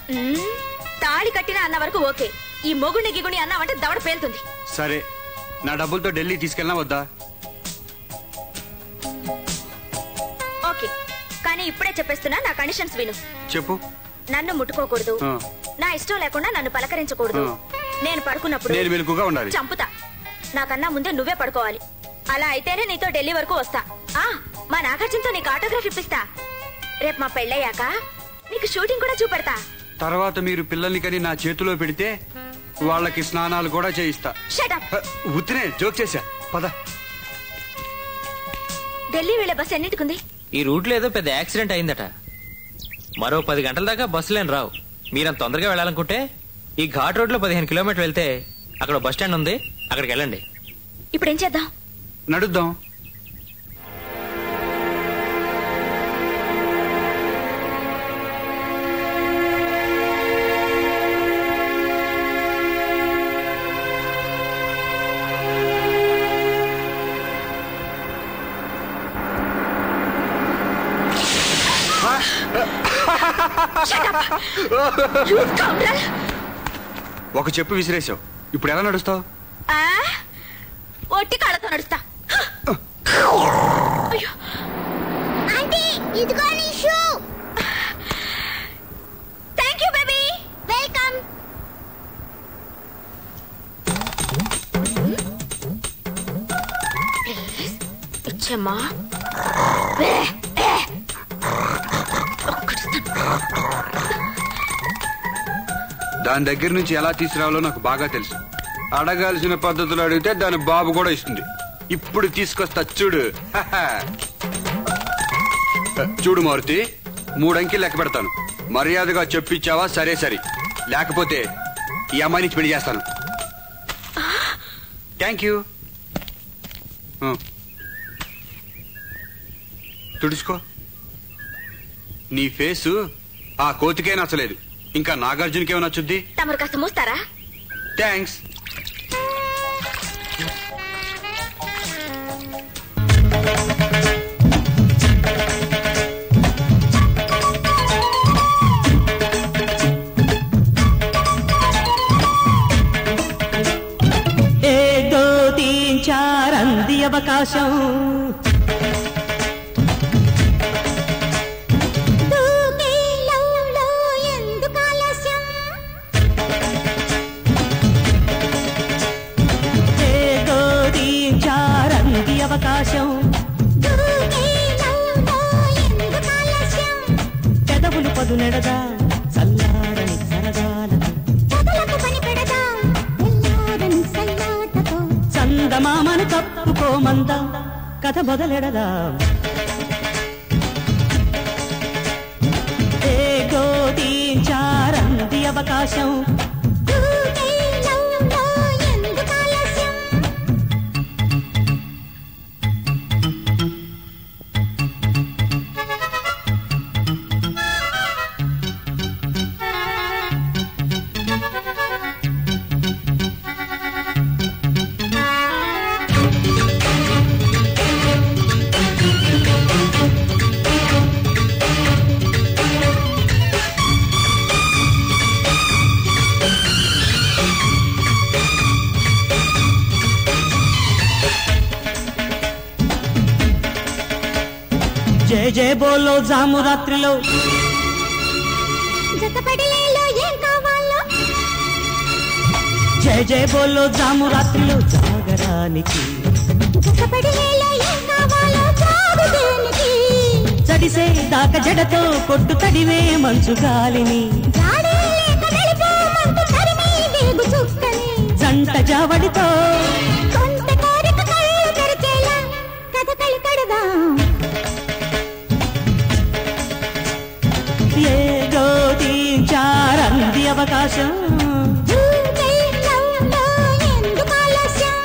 తాళి కట్టిన అన్న వరకు ఓకే. ఈ మొగుడిని గిగుని అన్నావంటే దవడ పేలుతుంది. సరే, నా డబ్బులతో ఢిల్లీ తీసుకెళ్ళినా వద్దా? ఓకే, కానీ ఇప్పుడే చెప్పేస్తున్నా, నా కండిషన్స్ విను. చెప్పు. నన్ను ముట్టుకోకూడదు, నా ఇష్టం లేకుండా నన్ను పలకరించకూడదు, నేను పడుకున్నప్పుడు నేను మెలకుగా ఉండాలి. చంపుతా. నాకన్నా ముందే నువ్వే పడుకోవాలి. అలా అయితేనే నీతో ఢిల్లీ వరకు వస్తా. మా నాగార్జునతో నీకు ఆటోగ్రాఫ్ ఇప్పిస్తా. రేపు మా పెళ్ళయ్యాక నీకు షూటింగ్ కూడా చూపెడతా. తర్వాత మీరు పిల్లల్ని కని నా చేతిలో పెడితే వాళ్ళకి స్నానాలు కూడా చేయిస్తా. ఉత్తినే జోక్ చేశా. పద. ఢిల్లీ వెళ్ళే బస్సు ఎన్నింటికుంది? ఈ రూట్ లో ఏదో పెద్ద యాక్సిడెంట్ అయిందట. మరో 10 గంటల దాకా బస్సులేని రావు. మీరంత తొందరగా వెళ్ళాలనుకుంటే ఈ ఘాట్ రోడ్ లో 15 కిలోమీటర్లు వెళ్తే అక్కడ బస్ స్టాండ్ ఉంది, అక్కడికి వెళ్ళండి. ఇప్పుడు ఏం చేద్దాం? నడుద్దాం. ఒక చెప్పు విసిరేసావు. ఇప్పుడు ఎలా నడుస్తావు? ఒట్టి కాళ్ళతో నడుస్తా. ఇదిగో నీ shoe. Thank you baby. Welcome. ఇచ్చమ్మా. దాని దగ్గర నుంచి ఎలా తీసుకురావాలో నాకు బాగా తెలుసు. అడగాల్సిన పద్ధతులు అడిగితే దాని బాబు కూడా ఇస్తుంది. ఇప్పుడు తీసుకొస్తా చూడు. చూడు మారుతి, 3 అంకెలు లెక్క పెడతాను. మర్యాదగా చెప్పిచ్చావా? సరే సరే, లేకపోతే ఈ అమ్మాయి నుంచి పెళ్లి చేస్తాను. Thank you. తుడుచుకో. నీ ఫేసు ఆ కోతికే నచ్చలేదు, ఇంకా నాగార్జునకేమో నచ్చుద్ది. తమరు కాస్త మూస్తారా? థ్యాంక్స్. అంది అవకాశం అవకాశం పెదవులు పదునెడదా చల్లారని సరదాలతో చందమామను కప్పుకోమంద కథ మొదలెడదా ఏ గోదీంచారంది అవకాశం జయ జయ బోలో జాము రాత్రిలో జతపడిలేలో ఏం కావాలో జయ జయ బోలో జాము రాత్రిలో జాగరానికి జతపడిలేలో ఏం కావాలో జాగుదేనికి చడిసే దాక జడతో కొట్టు తడివే మంచు గాలిని జాడే లేక నడిపే మంట తరిమి వేగు చుక్కని జంట జావడితో కొంత కోరిక కళ్ళు తెరిచేలా కథకళి కడదాం ఏదో తీర్చారంది అవకాశం ఎందుకు ఆలస్యం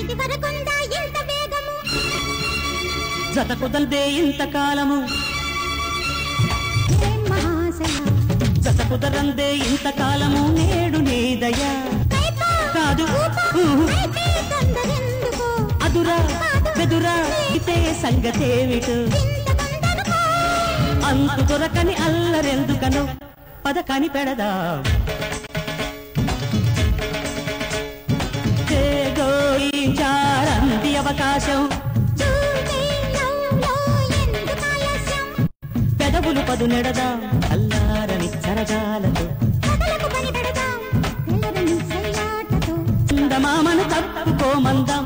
ఇది వరకుందా ఎంత వేగము జత కుదల్దే ఇంతకాలము ఏం మహాశయ జత కుదరందే ఇంతకాలము నేడు నీదయా కాదు అయితే తొందరెందుకు అదురా బెదురా ఇతే సంగతేమిటు అంతు దొరకని అల్లరెందుకను పదకని పెడదాం చారంది అవకాశం పెదవులు పదు నెడదాం అల్లారని సరజాలతో చందమామను తప్పుకోమందాం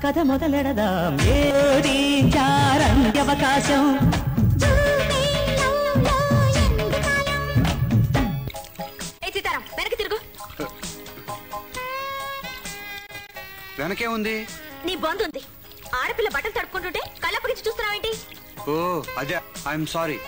కథ మొదలెడదాం ఏడి చారంది అవకాశం ఏ సీతారాం వెనక్కి తిరుగు. వెనకే ఉంది. నీ బంధు ఉంది. ఆడపిల్ల బట్టలు తడుపుకుంటుంటే కళ్ళప్పగించి చూస్తున్నావేంటి? ఓ అదే ఐఎమ్ సారీ.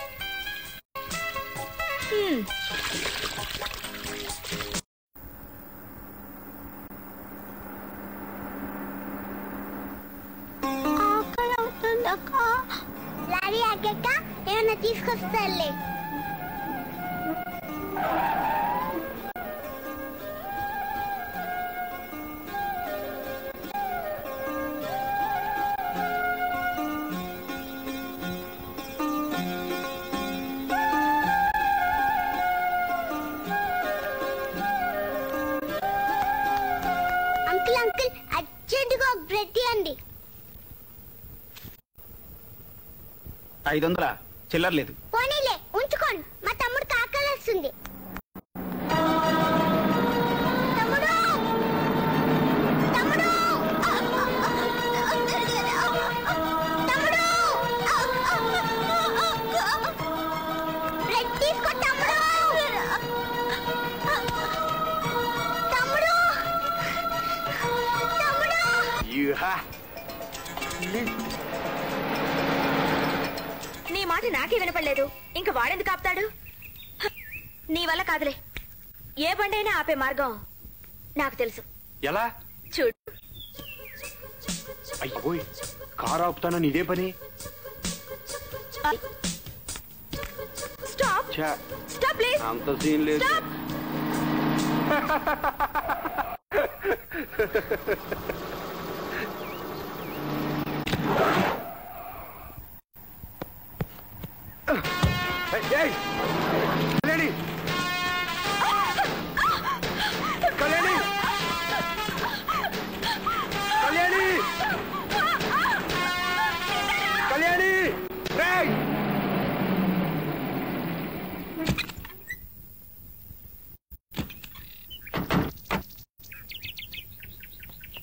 లారీ ఆగాక ఏమైనా తీసుకొస్తాలే. అంకుల్ అంకుల్ అర్జెంటుగా ఒక బ్రెడ్ ఇవ్వండి. 500 చిల్లర లేదు. పోనీలే ఉంచుకోండి, మా తమ్ముడు కాకలు వస్తుంది. తమ్ముడు తమ్ముడు తమ్ముడు బ్రెడ్ తీసుకో తమ్ముడు. తమ్ముడు తమ్ముడు నీ మాట నాకే వినపడలేదు. ఇంకా వాడెందుకు ఆపుతాడు? నీ వల్ల కాదులే. ఏ బండైనా ఆపే మార్గం నాకు తెలుసు. ఎలా? చూడు. అయ్యోయ్, కారు ఆపుతానని ఇదే పని. Stop stop please. అంత సీన్ లేదు. కళ్యాణి కళ్యాణి కళ్యాణి రేయ్!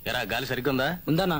ఎరా గాలి సరిగ్గా ఉందా? ఉందన్నా.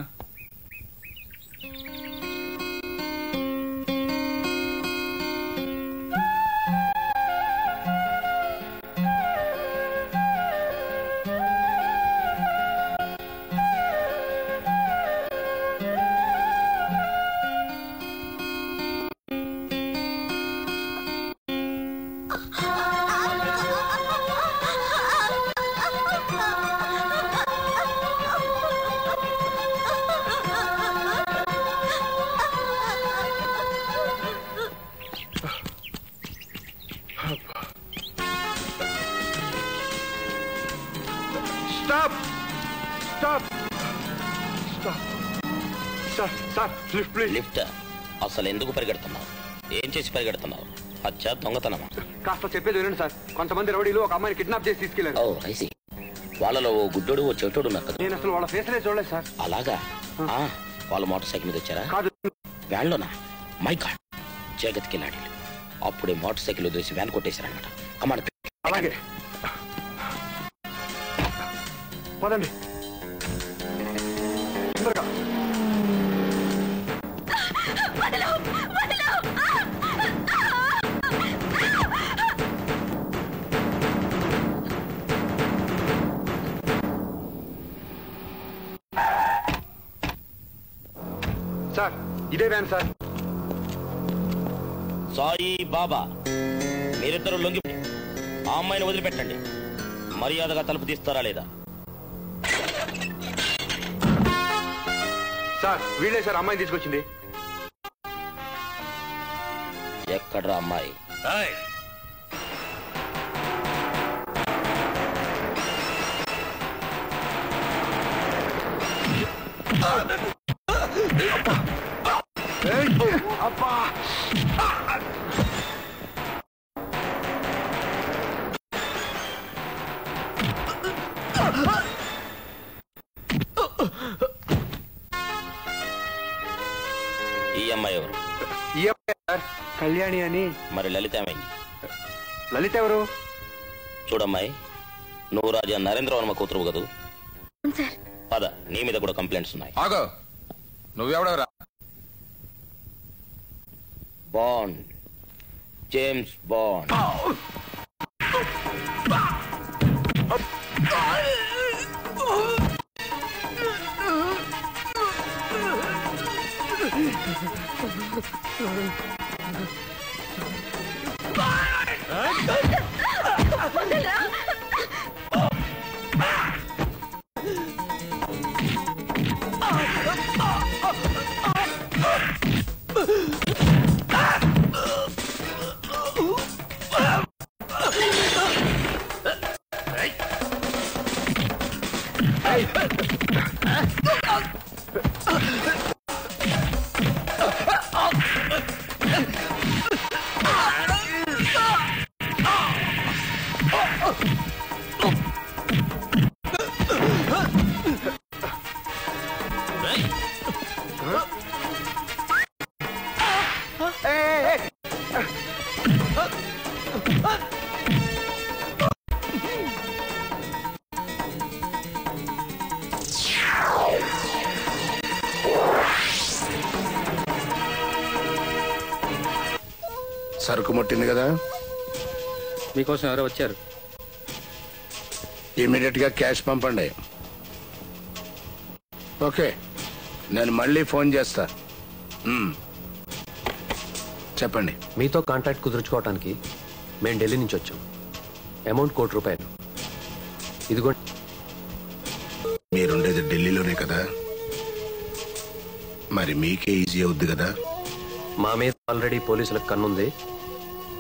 Stop stop stop sir sir lift please. Lift? అసలు ఎందుకు పరిగెడుతున్నావు? ఏం చేసి పరిగెడుతున్నావు? హత్య, దొంగతనమా? కాస్త చెప్పేది వినండి సార్. కొంతమంది రౌడీలు ఒక అమ్మాయిని కిడ్నాప్ చేసి తీసుకెళ్లారు. ఓ ఐ సీ. వాళ్ళలో ఓ గుడ్డోడు ఓ చెవిటోడు ఉన్నారు కదా? నేను అసలు వాళ్ళ ఫేస్లే చూడలేదు సార్. అలాగా? వాళ్ళు మోటార్ సైకిల్ మీద వచ్చారా? కాదు. వ్యాన్లోనా? మై గాడ్, జగత్కెళ్ళాడు. అప్పుడే మోటార్ సైకిల్ వదిలేసి వ్యాన్ కొట్టేశారనమాట. కమాన్. అలాగే పదండి తొందరగా. సార్ ఇదే వ్యాన్ సార్. సాయి బాబా, మీరిద్దరూ లొంగి ఆ అమ్మాయిని వదిలిపెట్టండి. మర్యాదగా తలుపు తీస్తారా లేదా? సార్ వీళ్ళే సార్ అమ్మాయిని తీసుకొచ్చింది. ఎక్కడ్రా అమ్మాయి? అబ్బా ఈ అమ్మాయి ఎవరు? ఈ అమ్మాయి సార్, కళ్యాణి అని. మరి లలిత ఏమైంది? లలిత ఎవరు? చూడమ్మాయి, నువ్వు రాజా నరేంద్ర వర్మ కూతురు కదూ? పద, నీ మీద కూడా కంప్లైంట్స్ ఉన్నాయి. ఆగో, నువ్వెవడవరా? Bond, James bond. సరుకు ముట్టింది కదా? మీకోసం ఎవరో వచ్చారు. ఇమీడియట్ గా క్యాష్ పంపండి. ఓకే, నేను మళ్ళీ ఫోన్ చేస్తా. చెప్పండి. మీతో కాంటాక్ట్ కుదుర్చుకోవడానికి మేము ఢిల్లీ నుంచి వచ్చాం. అమౌంట్ ₹1,00,00,000. ఇదిగో. మీరుండేది ఢిల్లీలోనే కదా? మరి మీకే ఈజీ అవుద్ది కదా? మా మీద ఆల్రెడీ పోలీసులకు కన్నుంది.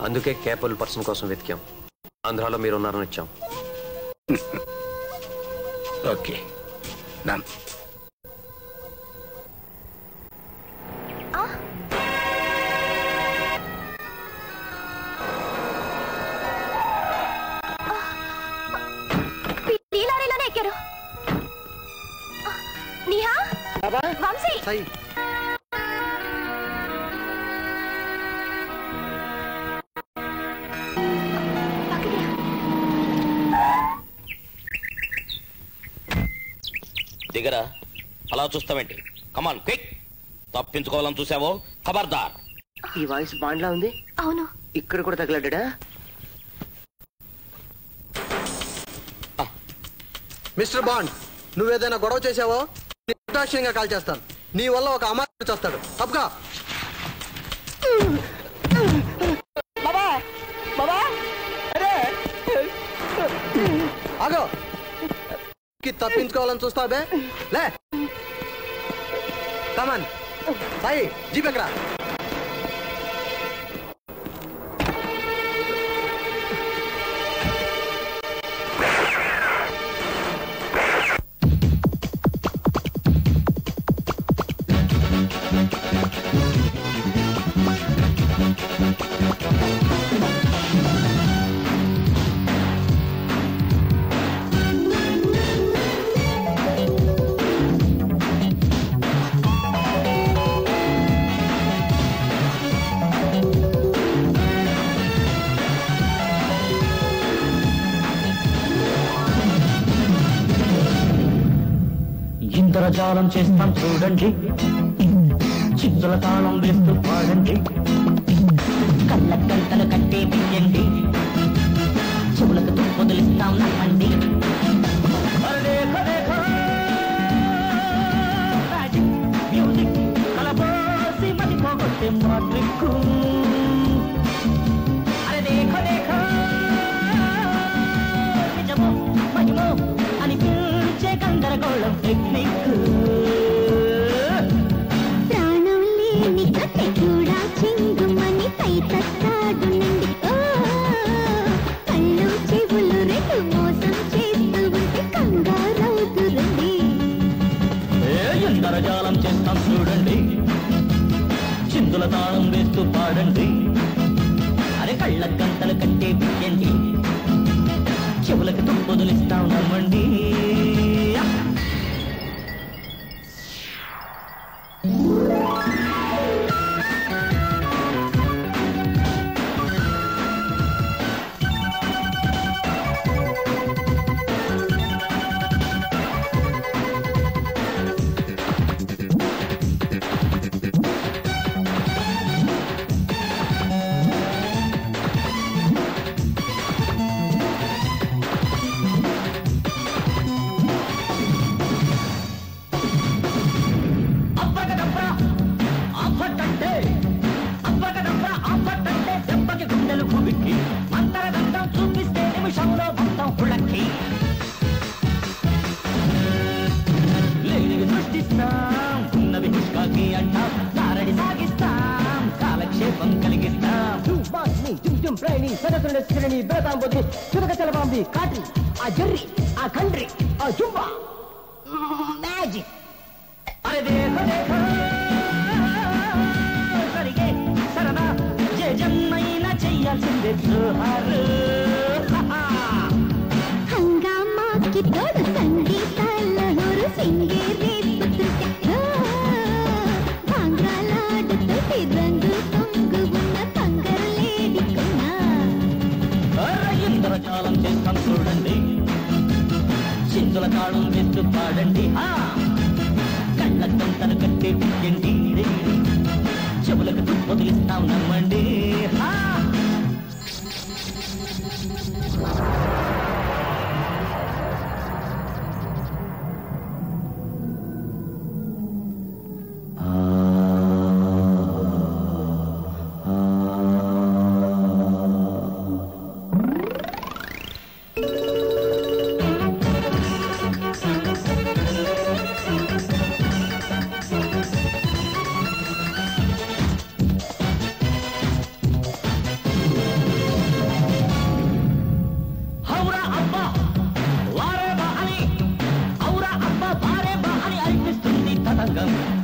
అందుకే కేపబుల్ పర్సన్ కోసం వెతికాం. ఆంధ్రాలో మీరు ఉన్నారని ఇచ్చాం. Okay, done. లారీలోనే ఎక్కారు. నిహా, వంశీ, దిగరా. అలా చూస్తావేంటి? Come on quick. తప్పించుకోవాలని చూసావో ఖబర్దార్. ఈ వాయిస్ బాండ్లా ఉంది. అవును, ఇక్కడ కూడా తగలడ్డా? మిస్టర్ బాండ్, నువ్వేదైనా గొడవ చేసావో నిర్దాక్షిణ్యంగా కాల్ చేస్తాను. నీ వల్ల ఒక అమాయకుడు చేస్తాడు. తప్పగా ఆగో. తప్పించుకోవాలని చూస్తావే? లే, కమాన్ సాయి, జీప్ ఎక్కడా? ఇంద్రజాలం చేస్తాం చూడండి, చిందుల తాళం వేస్తూ పాడండి, కళ్ళ గంటలు కట్టే బియ్యండి, చెవులకు వదిలిస్తాం నమ్మండి. మ్యూజిక్ కలబోసి మదిపోగొట్టే మాట్రిక్కు. అరే దేఖో దేఖో నిజమో మహిమో అనిపించే గందరగోళం టెక్నిక్. ప్రాణం లేని కథ కూడా చింగుమని పై తస్తాడు నుండి. కళ్ళు చెవులు రెండు మోసం చేస్తూ ఉంటే కంగారవుతురండి. ఇంద్రజాలం చేస్తాం చూడండి, చిందుల తాళం వేస్తూ పాడండి, అరే కళ్ళ గంటలు కట్టే బియ్యండి, చెవులకు తుప్పొదులిస్తాం నమ్మండి. కాటి ఆ జర్రి ఆ కండ్రి ఆ జుంబా మ్యాజిక్. అరే దేఖో దేఖో సరిగే సరదా ఏ జన్మైనా చెయ్యాల్సిందే జోహారు. హంగామాకి తోడు సంగీతాల హోరు సింగే రేపుతుంటే భాంగాలాడుతూ రంగు పొంగు ఉన్న కంగరలేడికున్నా. ఇంద్రజాలం చేస్తాం చూడండి, చిందుల తాళం వేస్తూ పాడండి, కళ్ళ గంటలు కట్టే బియ్యండి, చెవులకు వదిలిస్తాం నమ్మండి.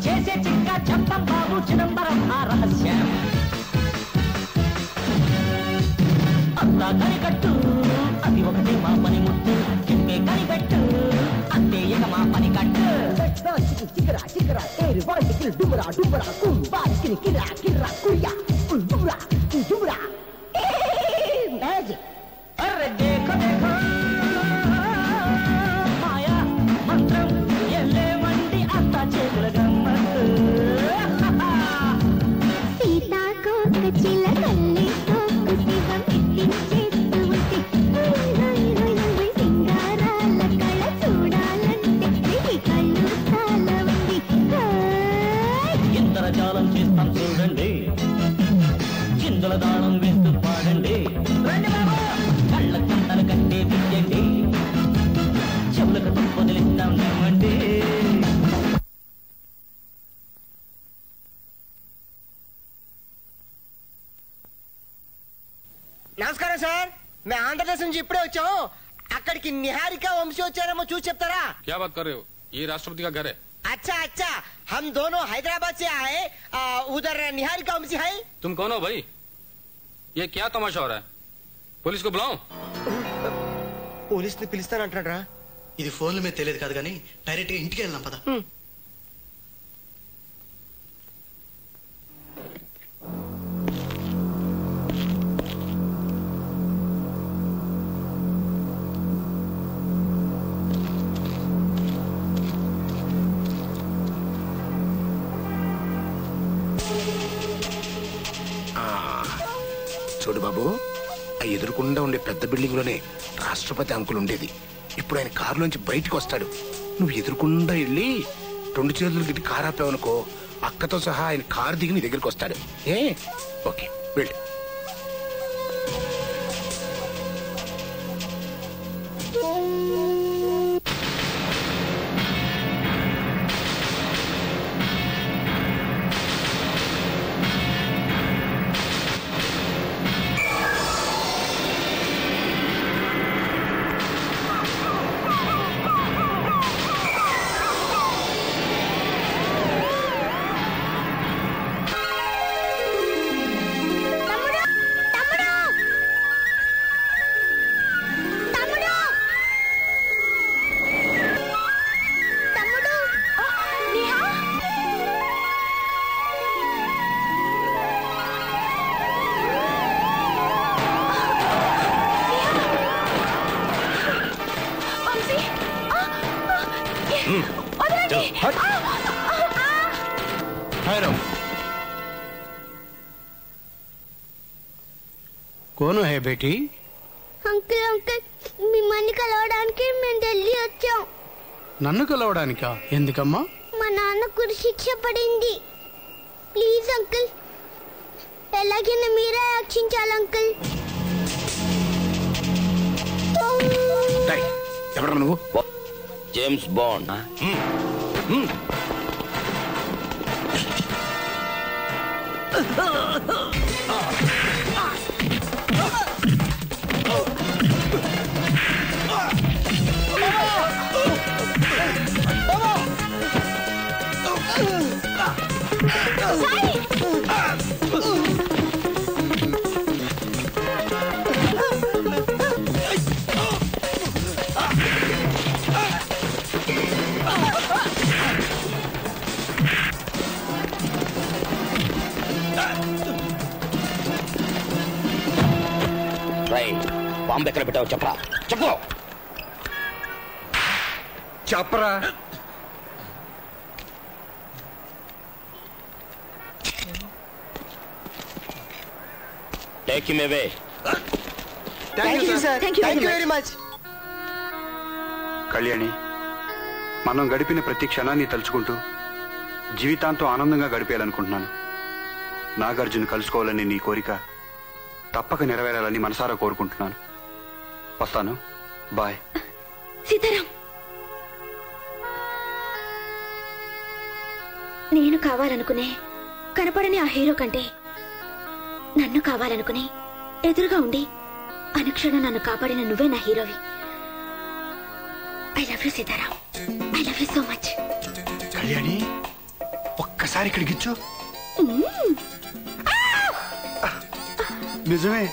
చేసే చిక్క చెప్పం బాబు చిదంబరం ఆ రహస్యం. అంతా కనికట్టు అది ఒకటి మా పని ముట్టు, చెప్పే కనిపెట్టు అంతే ఇక మా పని కట్టు. చికరా చికరా ఏరి వాడికి డుబరా డుబరా కుంబారికి కిరా కిరా కుయ్యా డుబరా డుబరా మ్యాజిక్. అరే దేఖో దేఖో మాయా మంత్రం ఎల్లే మండి అంతా చేతుల గమ్మత్తు. సీతాకోక చిలకల్లి కోకు శివం ఎత్తించేస్తూ ఉంటే సింగారాల కళ చూడాలంటే వెయ్యి కళ్ళు చాలవండి. ఇంద్రజాలం చేస్తాం చూడండి, చిందుల దాళం వేస్తూ పాడండి, కళ్ళ గంటలు కట్టే బియ్యండి, చెవులకు వదిలిస్తాం నమ్మండి. నమస్కారం సార్, మేము ఆంధ్రప్రదేశ్ నుంచి ఇప్పుడే వచ్చాం. అక్కడికి నిహారిక వంశీ వచ్చారేమో చూసి చెప్తారా? क्या बात कर रहे हो? ये राष्ट्रपति का घर है. अच्छा अच्छा, हम दोनों हैदराबाद से आए, उधर निहारिका वंशी है. तुम कौन हो भाई? ये क्या तमाशा हो रहा है? पुलिस को बुलाओ. పోలీస్ ని పిలుస్తానంటారా? ఇది ఫోన్ల మీద తెలియదు కాదు కానీ డైరెక్ట్ గా ఇంటికి వెళ్దాం పద. ఆ ఎదురుకుండా ఉండే పెద్ద బిల్డింగ్ లోనే రాష్ట్రపతి అంకుల్ ఉండేది. ఇప్పుడు ఆయన కారులోంచి బయటకు వస్తాడు. నువ్వు ఎదురుకుండా వెళ్ళి 2 చేతులు గిట్టి కారు ఆపావనుకో, అక్కతో సహా ఆయన కారు దిగి నీ దగ్గరికి వస్తాడు. ఓకే వెళ్ళు. कौन है बेटी? అంకుల్ అంకుల్ మిమ్మల్ని కలవడానికి మేము ఢిల్లీ వచ్చాం. నన్ను కలవడానికా? ఎందుకమ్మా? మా నాన్నకు శిక్ష పడింది. ప్లీజ్ అంకుల్, ఎలాగైనా మీరే రక్షించాలి అంకుల్. ఎవరు నువ్వు? James bond. బాంబు ఎక్కడ పెట్టావు చెప్పరా? చెప్పు. చెప్పరా. Take him away. Thank you, sir. Thank you very much. Kalyani, మనం గడిపిన ప్రతి క్షణాన్ని తలుచుకుంటూ జీవితాంతం ఆనందంగా గడిపేయాలనుకుంటున్నాను. నాగార్జున కలుసుకోవాలని నీ కోరిక తప్పక నెరవేరాలని మనసారా కోరుకుంటున్నాను. వస్తాను. బాయ్. సీతారాం, నేను కావాలనుకునే కనపడని ఆ హీరో కంటే నన్ను కావాలనుకుని ఎదురుగా ఉండి అనుక్షణం నన్ను కాపాడిన నువ్వే నా హీరోవి. I love you Sitaram. I love you so much. Kalyani, ఒక్కసారి ఇక్కడికిచ్చు. నిజమే.